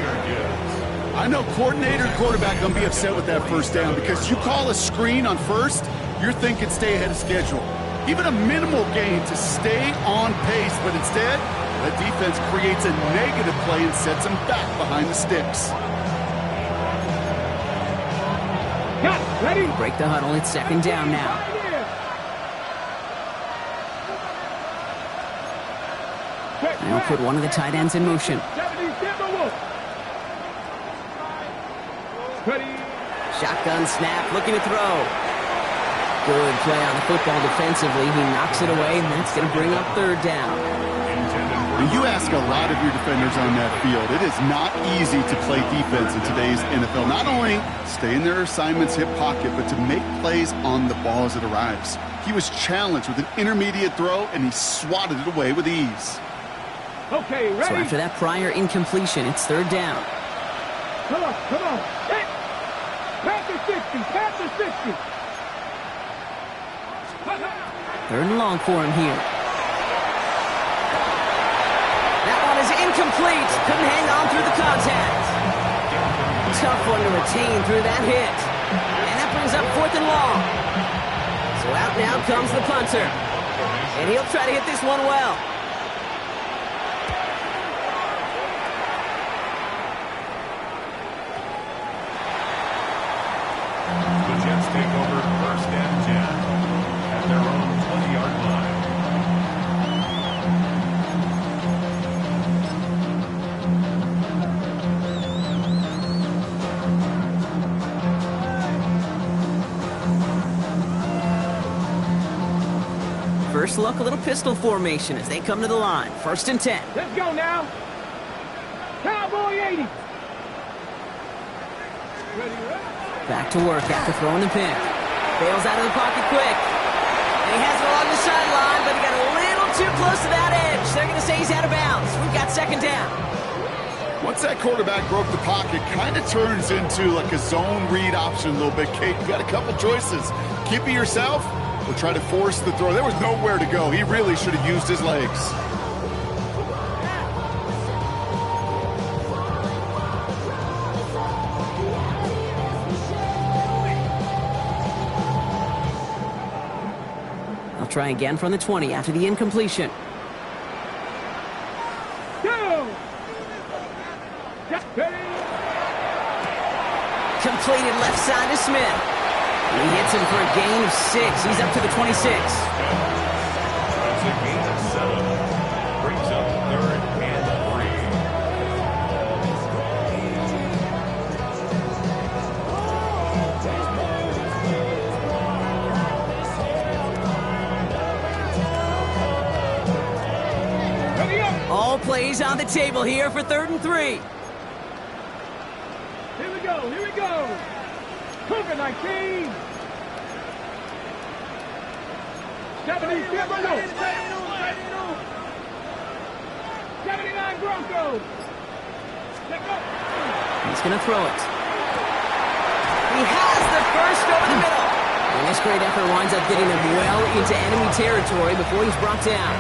[SPEAKER 5] I know coordinator and quarterback going to be upset with that 1st down because you call a screen on 1st, you're thinking stay ahead of schedule. Even a minimal gain to stay on pace, but instead, the defense creates a negative play and sets them back behind the sticks.
[SPEAKER 3] Got it. Ready?
[SPEAKER 1] Break the huddle. It's 2nd down now. They'll put one of the tight ends in motion.
[SPEAKER 3] 70 Timberwolves. Ready?
[SPEAKER 1] Shotgun snap, looking to throw. Good play on the football defensively. He knocks it away, and that's going to bring up 3rd down.
[SPEAKER 5] And you ask a lot of your defenders on that field. It is not easy to play defense in today's NFL. Not only stay in their assignments, hip pocket, but to make plays on the ball as it arrives. He was challenged with an intermediate throw, and he swatted it away with ease.
[SPEAKER 3] Okay, ready?
[SPEAKER 1] So after that prior incompletion, it's 3rd down.
[SPEAKER 3] Come on, come on. Hit. Panther 60, Panther 60.
[SPEAKER 1] 3rd and long for him here. That one is incomplete. Couldn't hang on through the contact. Tough one to retain through that hit. And that brings up 4th and long. So out now comes the punter. And he'll try to hit this one well.
[SPEAKER 4] The Jets take over 1st and 10 at their own 20-yard line.
[SPEAKER 1] First look, a little pistol formation as they come to the line. 1st and 10.
[SPEAKER 3] Let's go now. Cowboy 80. Ready, ready?
[SPEAKER 1] Back to work after throwing the pick. Bails out of the pocket quick. And he has it along the sideline, but he got a little too close to that edge. They're going to say he's out of bounds. We've got 2nd down.
[SPEAKER 5] Once that quarterback broke the pocket, kind of turns into like a zone read option a little bit, Kate. You got a couple choices. Keep it yourself or try to force the throw. There was nowhere to go. He really should have used his legs.
[SPEAKER 1] They'll try again from the 20 after the incompletion.
[SPEAKER 3] Go. Ready?
[SPEAKER 1] Completed left side to Smith. And he hits him for a gain of 6. He's up to the 26.
[SPEAKER 4] That's a gain of 7. Brings up 3rd and 3.
[SPEAKER 1] plays on the table here for 3rd and 3.
[SPEAKER 3] Here we go, here we go. Cougar 19. 70, 79 Broncos.
[SPEAKER 1] He's going to throw it. He has the first over the middle. And this great effort winds up getting him well into enemy territory before he's brought down.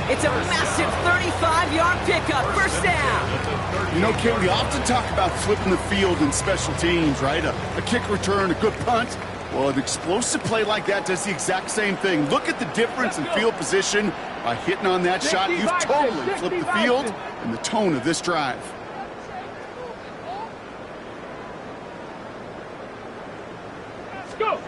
[SPEAKER 1] It's a massive 35-yard pickup, first down.
[SPEAKER 5] You know, Kate, we often talk about flipping the field in special teams, right? A kick return, a good punt. Well, an explosive play like that does the exact same thing. Look at the difference in field position. By hitting on that shot, you've totally flipped the field and the tone of this drive.
[SPEAKER 3] Let's go.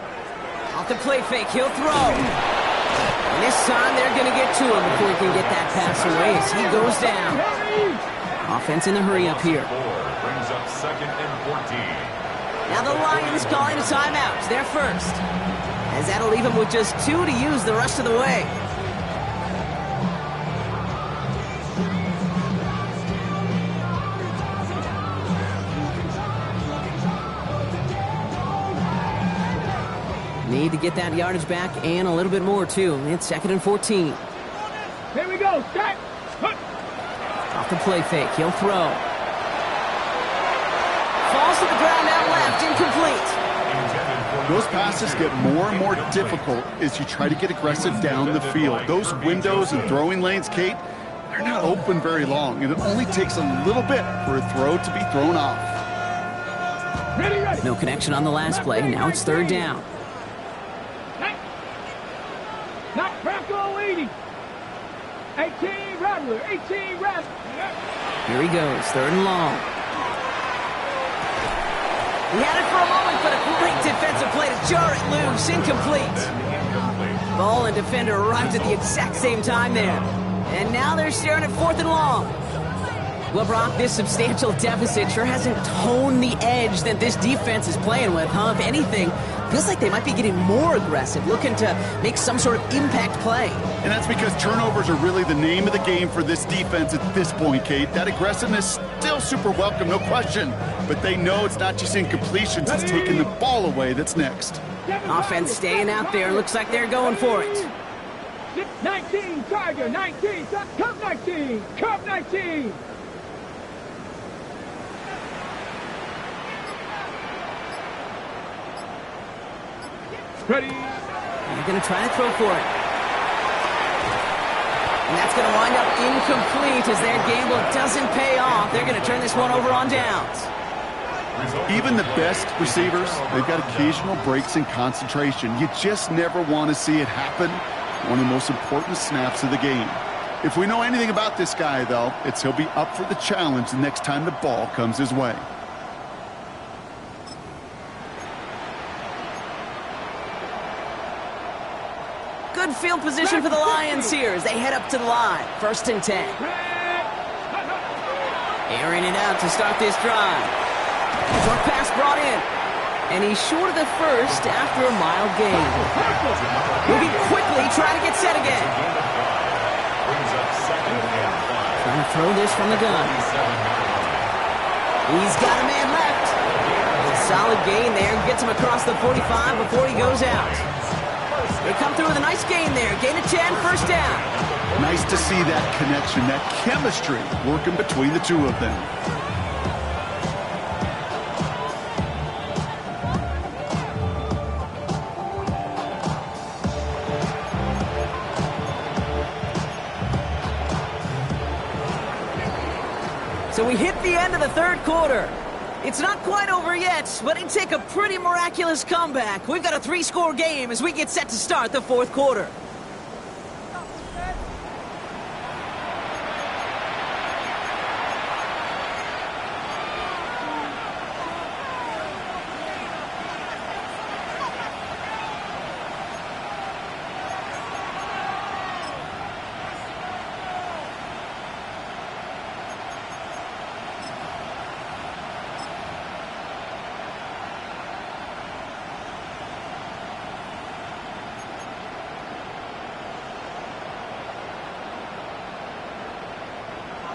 [SPEAKER 1] Off the play fake, he'll throw. And this time they're going to get to him before he can get that pass away as he goes down. Offense in the hurry up here.
[SPEAKER 4] Brings up 2nd and 14.
[SPEAKER 1] Now the Lions calling a timeout. They're first. As that'll leave him with just 2 to use the rest of the way. Need to get that yardage back and a little bit more, too. It's 2nd and 14.
[SPEAKER 3] Here we go, set.
[SPEAKER 1] Off the play fake, he'll throw. Falls to the ground out left, incomplete.
[SPEAKER 5] Those passes get more and more difficult as you try to get aggressive down the field. Those windows and throwing lanes, Kate, they're not open very long, and it only takes a little bit for a throw to be thrown off.
[SPEAKER 1] No connection on the last play. Now it's 3rd down.
[SPEAKER 3] Not Bronco leading. 18 Rattler, 18 Rattler.
[SPEAKER 1] Here he goes, 3rd and long. He had it for a moment, but a great defensive play to jar it loose. Incomplete. Ball and defender arrived at the exact same time there. And now they're staring at 4th and long. Well, Brock, this substantial deficit sure hasn't toned the edge that this defense is playing with, huh? If anything, feels like they might be getting more aggressive, looking to make some sort of impact play.
[SPEAKER 5] And that's because turnovers are really the name of the game for this defense at this point, Kate. That aggressiveness still super welcome, no question. But they know it's not just incompletions, it's taking the ball away that's next.
[SPEAKER 1] Offense staying out there. Looks like they're going for it.
[SPEAKER 3] 19, Tiger, 19, Cub 19, Cub 19. Ready.
[SPEAKER 1] They're going to try to throw for it. And that's going to wind up incomplete as their gamble doesn't pay off. They're going to turn this one over on downs.
[SPEAKER 5] Even the best receivers, they've got occasional breaks in concentration. You just never want to see it happen. One of the most important snaps of the game. If we know anything about this guy, though, it's he'll be up for the challenge the next time the ball comes his way.
[SPEAKER 1] Good field position for the Lions here as they head up to the line. 1st and 10. Airing it out to start this drive. Short pass brought in. And he's short of the first after a mild gain. Moving quickly, trying to get set again. Trying to throw this from the gun. He's got a man left. A solid gain there. Gets him across the 45 before he goes out. They come through with a nice gain there. Gain of 10, 1st down.
[SPEAKER 5] Nice to see that connection, that chemistry working between the two of them.
[SPEAKER 1] So we hit the end of the 3rd quarter. It's not quite over yet, but it'd take a pretty miraculous comeback. We've got a 3-score game as we get set to start the 4th quarter.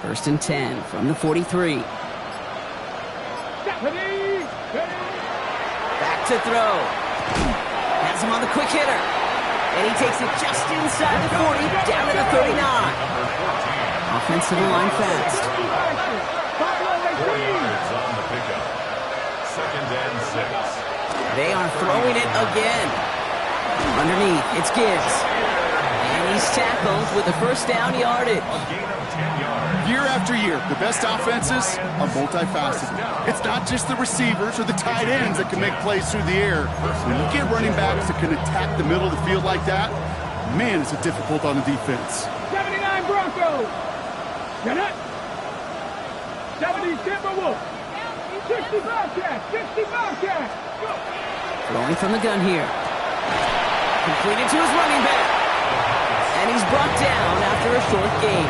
[SPEAKER 1] First and 10 from the 43. Back to throw. Has him on the quick hitter. And he takes it just inside the 40, down to the 39. Offensive line fast.
[SPEAKER 4] 4 yards on the pickup. Second and 6.
[SPEAKER 1] They are throwing it again. Underneath, it's Gibbs. And he's tackled with the first down yardage.
[SPEAKER 4] A gain of 10 yards.
[SPEAKER 5] Year after year, the best offenses are multifaceted. It's not just the receivers or the tight ends that can make plays through the air. When you get running backs that can attack the middle of the field like that, man, is it difficult on the defense.
[SPEAKER 3] 79 Broncos. Get it. 70 Timberwolves. 60 Bobcats. 60 Bobcats. Go.
[SPEAKER 1] Throwing from the gun here. Completed to his running back. And he's brought down after a short gain.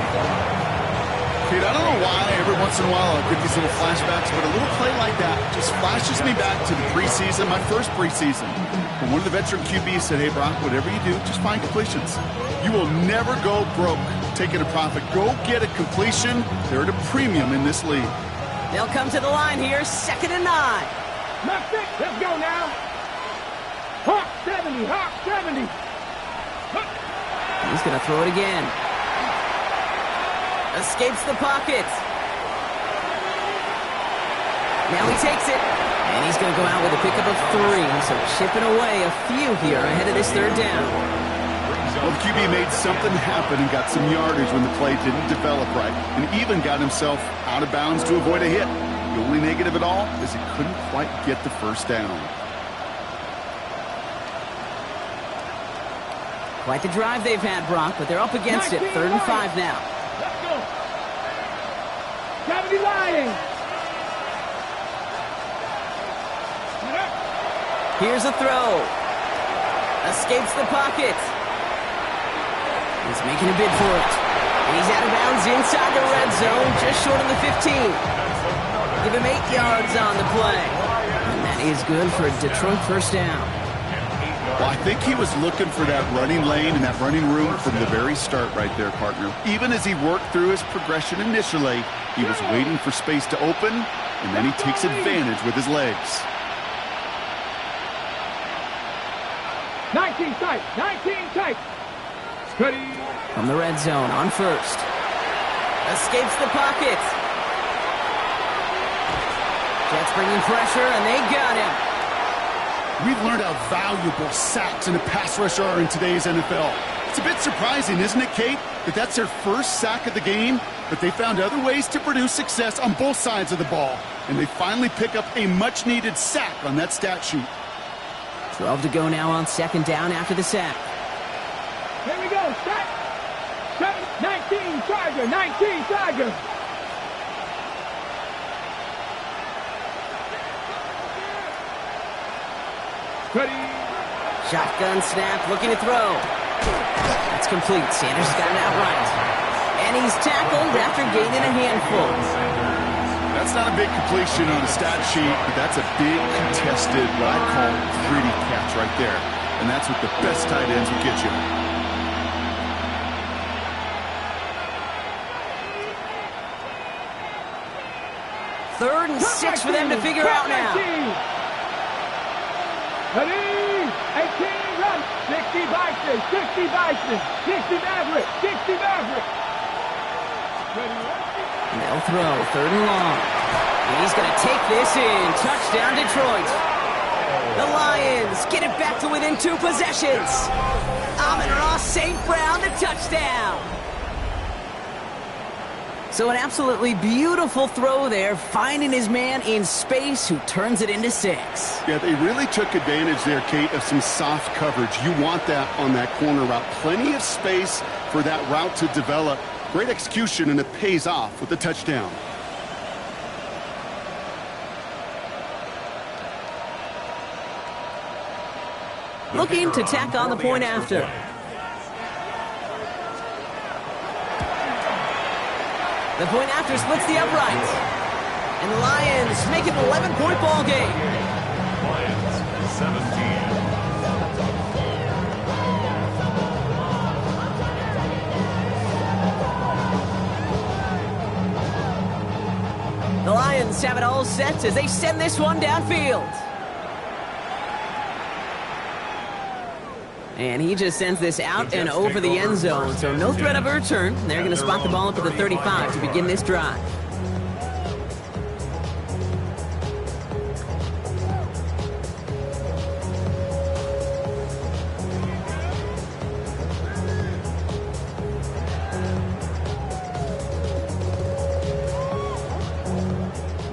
[SPEAKER 5] Kate, I don't know why every once in a while I get these little flashbacks, but a little play like that just flashes me back to the preseason, my first preseason. And one of the veteran QBs said, hey, Brock, whatever you do, just find completions. You will never go broke taking a profit. Go get a completion. They're at a premium in this league.
[SPEAKER 1] They'll come to the line here, 2nd and 9.
[SPEAKER 3] Knock it. Let's go now. Hawk 70. Hawk 70.
[SPEAKER 1] He's going to throw it again. Escapes the pocket. Now he takes it. And he's going to go out with a pickup of 3. So chipping away a few here ahead of this third down.
[SPEAKER 5] Well, the QB made something happen and got some yardage when the play didn't develop right, and even got himself out of bounds to avoid a hit. The only negative at all is he couldn't quite get the first down.
[SPEAKER 1] Quite the drive they've had, Brock, but they're up against it. 3rd and 5 now.
[SPEAKER 3] Let's go. 70 Lions.
[SPEAKER 1] Here's a throw. Escapes the pocket. He's making a bid for it. And he's out of bounds inside the red zone, just short of the 15. Give him 8 yards on the play. And that is good for a Detroit first down.
[SPEAKER 5] Well, I think he was looking for that running lane and that running room from the very start right there, partner. Even as he worked through his progression initially, he was waiting for space to open, and then he takes advantage with his legs.
[SPEAKER 3] 19 tight. 19 tight. Steady.
[SPEAKER 1] From the red zone on first. Escapes the pocket. Jets bringing pressure, and they got him.
[SPEAKER 5] We've learned how valuable sacks and a pass rush are in today's NFL. It's a bit surprising, isn't it, Kate, that that's their first sack of the game, but they found other ways to produce success on both sides of the ball, and they finally pick up a much-needed sack on that stat sheet.
[SPEAKER 1] 12 to go now on 2nd down after the sack.
[SPEAKER 3] Here we go. Sack. 19 Tiger. 19 Tiger. Ready.
[SPEAKER 1] Shotgun snap, looking to throw. That's complete. Sanders has got it outright. And he's tackled after gaining a handful.
[SPEAKER 5] That's not a big completion on the stat sheet, but that's a big contested, what I call gritty catch right there. And that's what the best tight ends will get you.
[SPEAKER 1] Third and 6 for them to figure out now.
[SPEAKER 3] Ready? 18 run. 60 Bison. 60 Bison. 60 Maverick. 60 Maverick.
[SPEAKER 1] And they'll throw 3rd and long. And he's going to take this in. Touchdown, Detroit. The Lions get it back to within 2 possessions. Amon-Ra St. Brown, the touchdown. So an absolutely beautiful throw there, finding his man in space who turns it into 6.
[SPEAKER 5] Yeah, they really took advantage there, Kate, of some soft coverage. You want that on that corner route. Plenty of space for that route to develop. Great execution, and it pays off with the touchdown.
[SPEAKER 1] Looking to tack on the point after. The point after splits the upright. And the Lions make it an 11-point ball game.
[SPEAKER 4] Lions 17.
[SPEAKER 1] have it all set as they send this one downfield. And he just sends this out and over the end zone, so no threat of a return. They're going to spot the ball up at the 35 to begin this drive.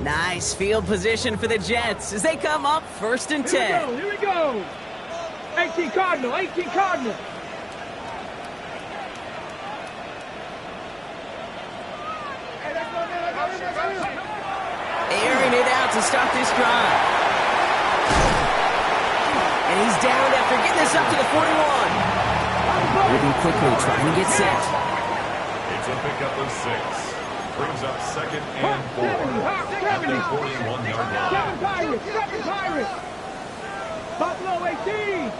[SPEAKER 1] Nice field position for the Jets as they come up 1st and 10.
[SPEAKER 3] Here we go. 18 Cardinal, 18 Cardinal.
[SPEAKER 1] Airing it out to start this drive. And he's down after getting this up to the 41. Moving quickly, trying to get set.
[SPEAKER 4] It's a pickup of 6. Brings up 2nd and 4 at the 41-yard line.
[SPEAKER 3] 7 Pirates. Buffalo 18.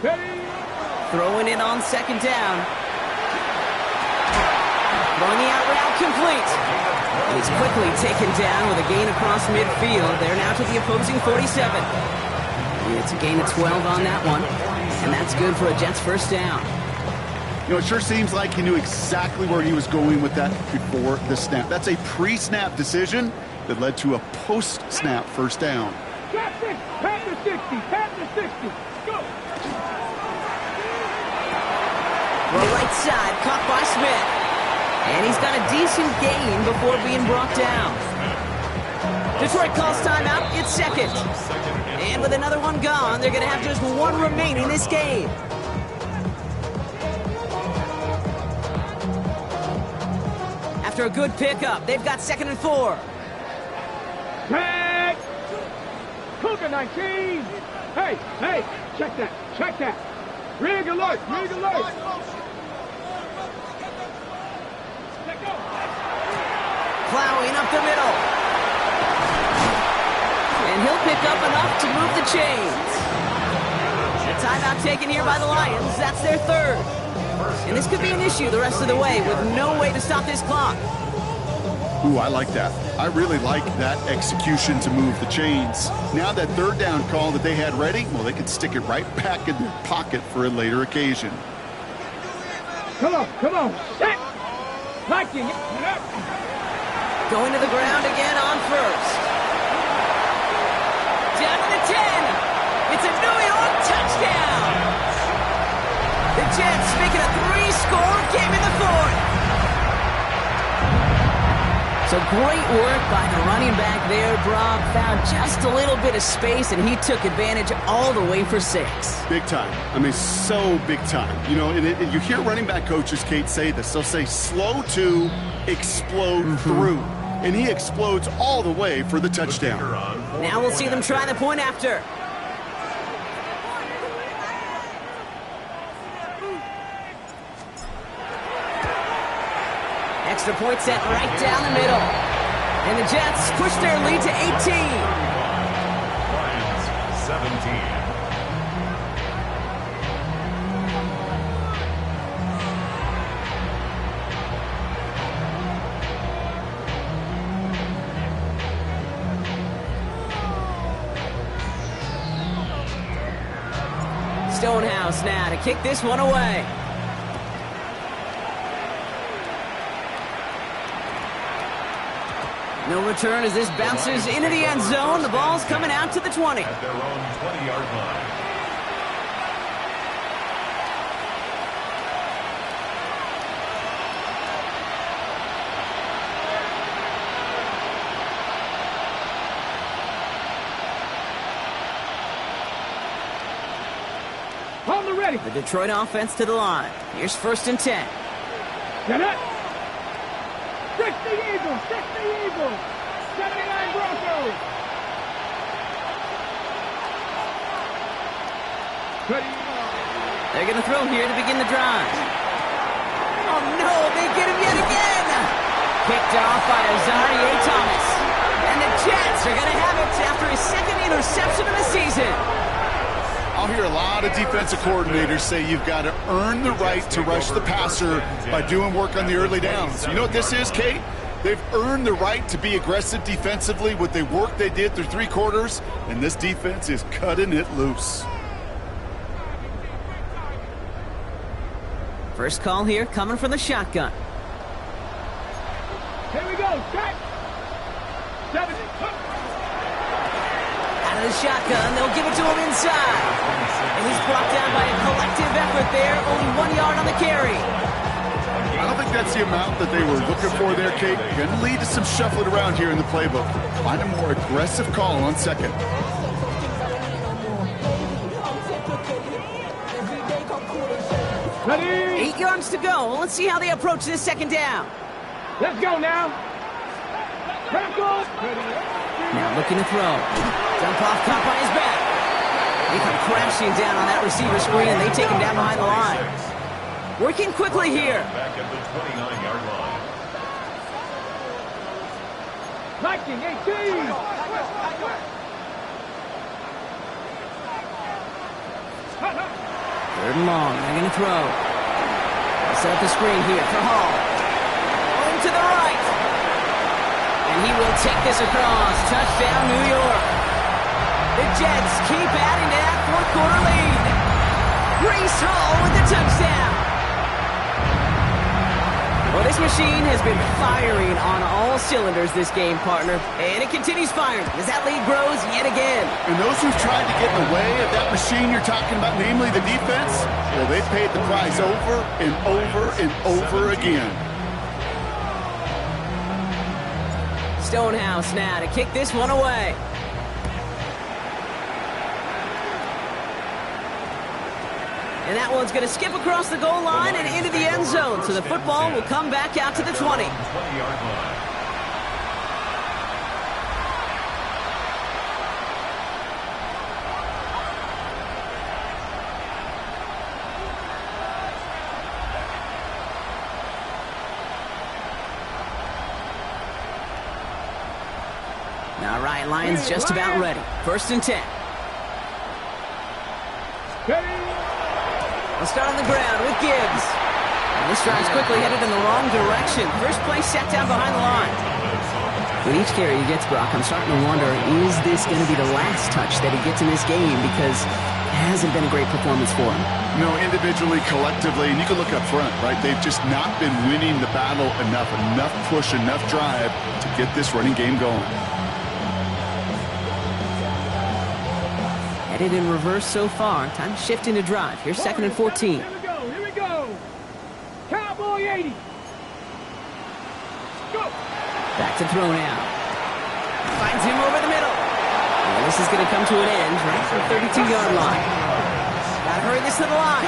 [SPEAKER 3] Ready.
[SPEAKER 1] Throwing it on 2nd down. Throwing the out route complete. And he's quickly taken down with a gain across midfield. They're now to the opposing 47. And it's a gain of 12 on that one. And that's good for a Jets 1st down.
[SPEAKER 5] You know, it sure seems like he knew exactly where he was going with that before the snap. That's a pre-snap decision that led to a post-snap 1st down.
[SPEAKER 3] Pat the 60. Pat the 60. Go.
[SPEAKER 1] Well, right side, caught by Smith. And he's got a decent gain before being brought down. Detroit calls timeout. It's 2nd. And with another one gone, they're going to have just one remaining this game. After a good pickup, they've got 2nd and 4.
[SPEAKER 3] Tag. Cougar 19. Hey, check that. Rig alert.
[SPEAKER 1] Plowing up the middle. And he'll pick up enough to move the chains. The timeout taken here by the Lions. That's their 3rd. And this could be an issue the rest of the way with no way to stop this clock.
[SPEAKER 5] Ooh, I like that. I really like that execution to move the chains. Now that 3rd down call that they had ready, well, they could stick it right back in their pocket for a later occasion.
[SPEAKER 3] Come on. Set. Viking.
[SPEAKER 1] Going to the ground again on 1st. Down to the 10. It's a New York touchdown. The Jets make it a 3-score game in the 4th. So great work by the running back there. Brock found just a little bit of space, and he took advantage all the way for 6.
[SPEAKER 5] Big time. I mean, so big time. You know, and you hear running back coaches, Kate, say this. They'll say slow to explode through. And he explodes all the way for the touchdown.
[SPEAKER 1] Now we'll see them try the point after. Extra point set right down the middle. And the Jets push their lead to 18.
[SPEAKER 4] Lions 17.
[SPEAKER 1] Stonehouse now to kick this one away. No return as this bounces into the end zone. The ball's coming out to the 20.
[SPEAKER 4] At their own 20-yard line.
[SPEAKER 3] Hold it ready.
[SPEAKER 1] The Detroit offense to the line. Here's 1st and 10.
[SPEAKER 3] Get it. 60 Eagles. 79 Broncos. Ready.
[SPEAKER 1] They're going to throw here to begin the drive. Oh, no, they get him yet again. Picked off by Azarie Thomas. And the Jets are going to have it after his 2nd interception of the season.
[SPEAKER 5] I'll hear a lot of defensive coordinators say you've got to earn the right to rush the passer by doing work on the early downs. You know what this is, Kate? They've earned the right to be aggressive defensively with the work they did through 3 quarters, and this defense is cutting it loose.
[SPEAKER 1] First call here coming from the shotgun.
[SPEAKER 3] Here we go. Check. 7.
[SPEAKER 1] Out of the shotgun, they'll give it to him inside. And he's brought down by a collective effort there. Only 1 yard on the carry.
[SPEAKER 5] I don't think that's the amount that they were looking for there, Kate. Going to lead to some shuffling around here in the playbook. Find a more aggressive call on second.
[SPEAKER 3] Ready?
[SPEAKER 1] 8 yards to go. Let's see how they approach this second down.
[SPEAKER 3] Let's go now. Crackle.
[SPEAKER 1] Now looking to throw. Dump off, caught by his back. They come crashing down on that receiver screen, and they take him down behind the line. Working quickly here.
[SPEAKER 4] Back at the 29-yard line.
[SPEAKER 3] Viking 18.
[SPEAKER 1] Third and long. They're going to throw. Set up the screen here for Hall. Going to the right. And he will take this across. Touchdown, New York. The Jets keep adding to that fourth quarter lead. Breece Hall with the touchdown. Well, this machine has been firing on all cylinders this game, partner. And it continues firing as that lead grows yet again.
[SPEAKER 5] And those who've tried to get in the way of that machine you're talking about, namely the defense, well, they paid the price over and over and over again.
[SPEAKER 1] Stonehouse now to kick this one away. And that one's going to skip across the goal line and into the end zone. So the football will come back out to the 20.
[SPEAKER 4] 20-yard line.
[SPEAKER 1] All right, Lions just about ready. 1st and 10. We'll start on the ground with Gibbs. And this drive's quickly headed in the wrong direction. First play set down behind the line. With each carry he gets, Brock, I'm starting to wonder, is this going to be the last touch that he gets in this game? Because it hasn't been a great performance for him.
[SPEAKER 5] No, individually, collectively, and you can look up front, right? They've just not been winning the battle enough push, enough drive to get this running game going.
[SPEAKER 1] Headed in reverse so far. Time to shift into drive. Here's 2nd and 14.
[SPEAKER 3] Here we go. Cowboy 80. Go.
[SPEAKER 1] Back to throw now. Finds him over the middle. And this is going to come to an end right at the 32-yard line. Got to hurry this to the line.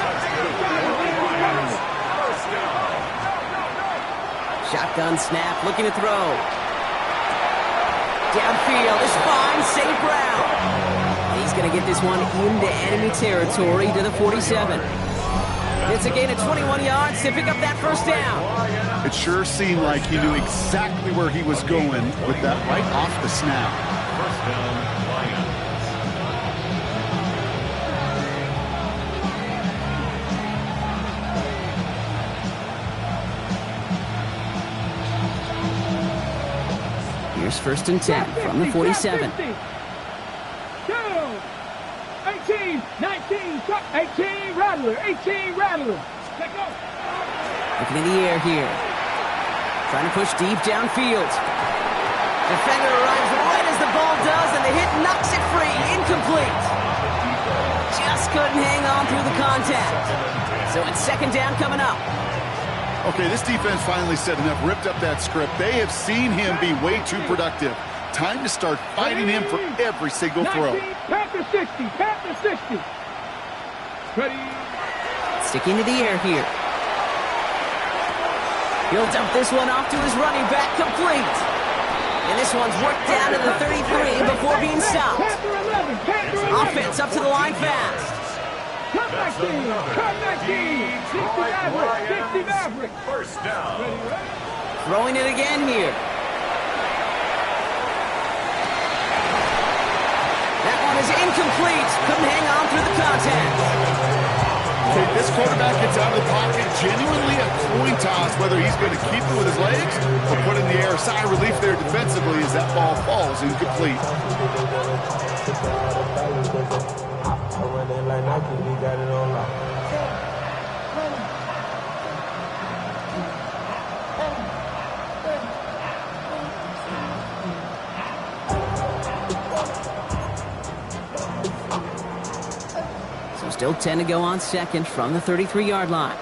[SPEAKER 1] Shotgun snap, looking to throw. Downfield is fine, St. Brown. He's going to get this one into enemy territory to the 47. It's a gain of 21 yards to pick up that first down.
[SPEAKER 5] It sure seemed like he knew exactly where he was going with that right off the snap.
[SPEAKER 4] First down, Lions.
[SPEAKER 1] Here's 1st and 10 from the 47.
[SPEAKER 3] 18, 19, 18, Rattler, 18, Rattler. Take off.
[SPEAKER 1] Looking in the air here. Trying to push deep downfield. Defender arrives right as the ball does, and the hit knocks it free. Incomplete. Just couldn't hang on through the contact. So it's 2nd down coming up.
[SPEAKER 5] Okay, this defense finally said enough, ripped up that script. They have seen him be way too productive. Time to start fighting him for every single throw.
[SPEAKER 3] Panther 60, Panther 60. Ready.
[SPEAKER 1] Sticking to the air here. He'll dump this one off to his running back, complete. And this one's worked down to the 33 before being stopped. Offense up to the line fast.
[SPEAKER 3] Cut 19, cut 19. 60 Maverick, 60 Maverick.
[SPEAKER 4] First down.
[SPEAKER 1] Throwing it again here. That one is incomplete. Couldn't hang on through the contact.
[SPEAKER 5] Okay, this quarterback gets out of the pocket, genuinely a coin toss, whether he's going to keep it with his legs or put it in the air. Sigh of relief there defensively as that ball falls incomplete.
[SPEAKER 1] So still 10 to go on second from the 33-yard line.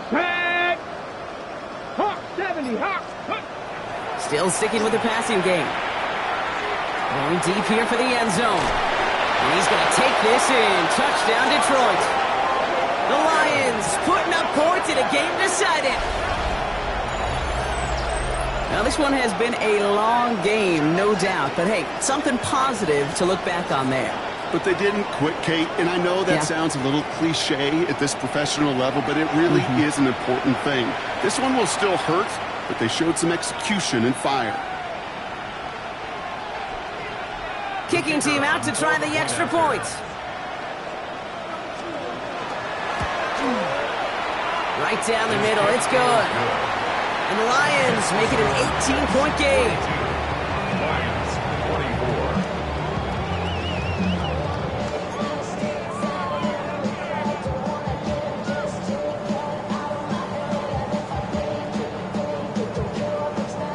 [SPEAKER 3] Set. Hawk 70. Hawk.
[SPEAKER 1] Still sticking with the passing game. Going deep here for the end zone. And he's going to take this in. Touchdown, Detroit. The Lions putting up points in a game decided. Now, this one has been a long game, no doubt. But, hey, something positive to look back on there.
[SPEAKER 5] But they didn't quit, Kate, and I know that sounds a little cliche at this professional level, but it really is an important thing. This one will still hurt, but they showed some execution and fire.
[SPEAKER 1] Kicking team out to try the extra point. Right down the middle, it's good. And the Lions make it an 18-point game.
[SPEAKER 4] Lions 24.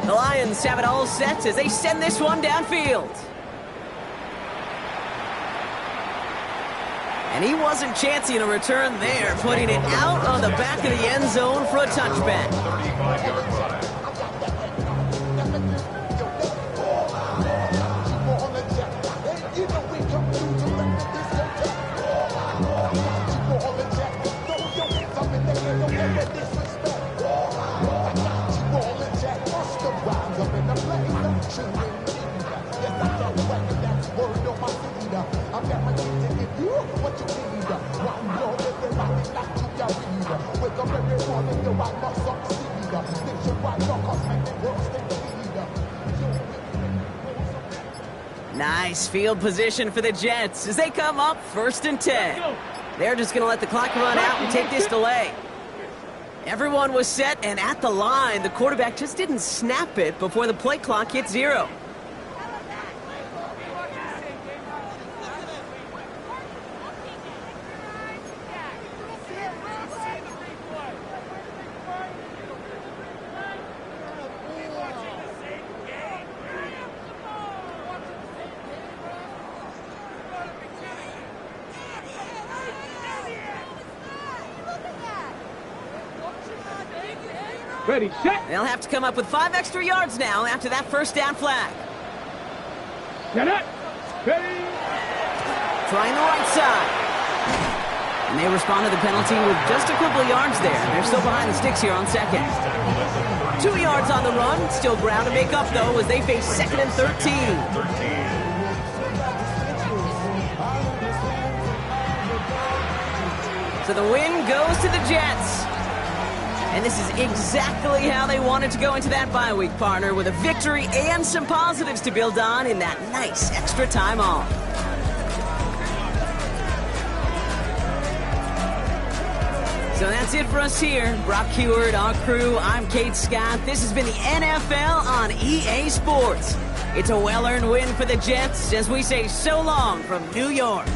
[SPEAKER 1] The Lions have it all set as they send this one downfield. And he wasn't chancing a return there, putting it out on the back of the end zone for a touchback.
[SPEAKER 4] 35-yard line.
[SPEAKER 1] Nice field position for the Jets as they come up 1st and 10. They're just going to let the clock run out and take this delay. Everyone was set and at the line. The quarterback just didn't snap it before the play clock hit 0.
[SPEAKER 3] Ready, set.
[SPEAKER 1] They'll have to come up with 5 extra yards now after that first down flag.
[SPEAKER 3] Get it. Ready.
[SPEAKER 1] Trying the right side. And they respond to the penalty with just a couple of yards there. They're still behind the sticks here on second. 2 yards on the run. Still ground to make up, though, as they face 2nd and 13. So the win goes to the Jets. And this is exactly how they wanted to go into that bye week, partner, with a victory and some positives to build on in that nice extra time off. So that's it for us here. Brock Huard, our crew, I'm Kate Scott. This has been the NFL on EA Sports. It's a well-earned win for the Jets as we say so long from New York.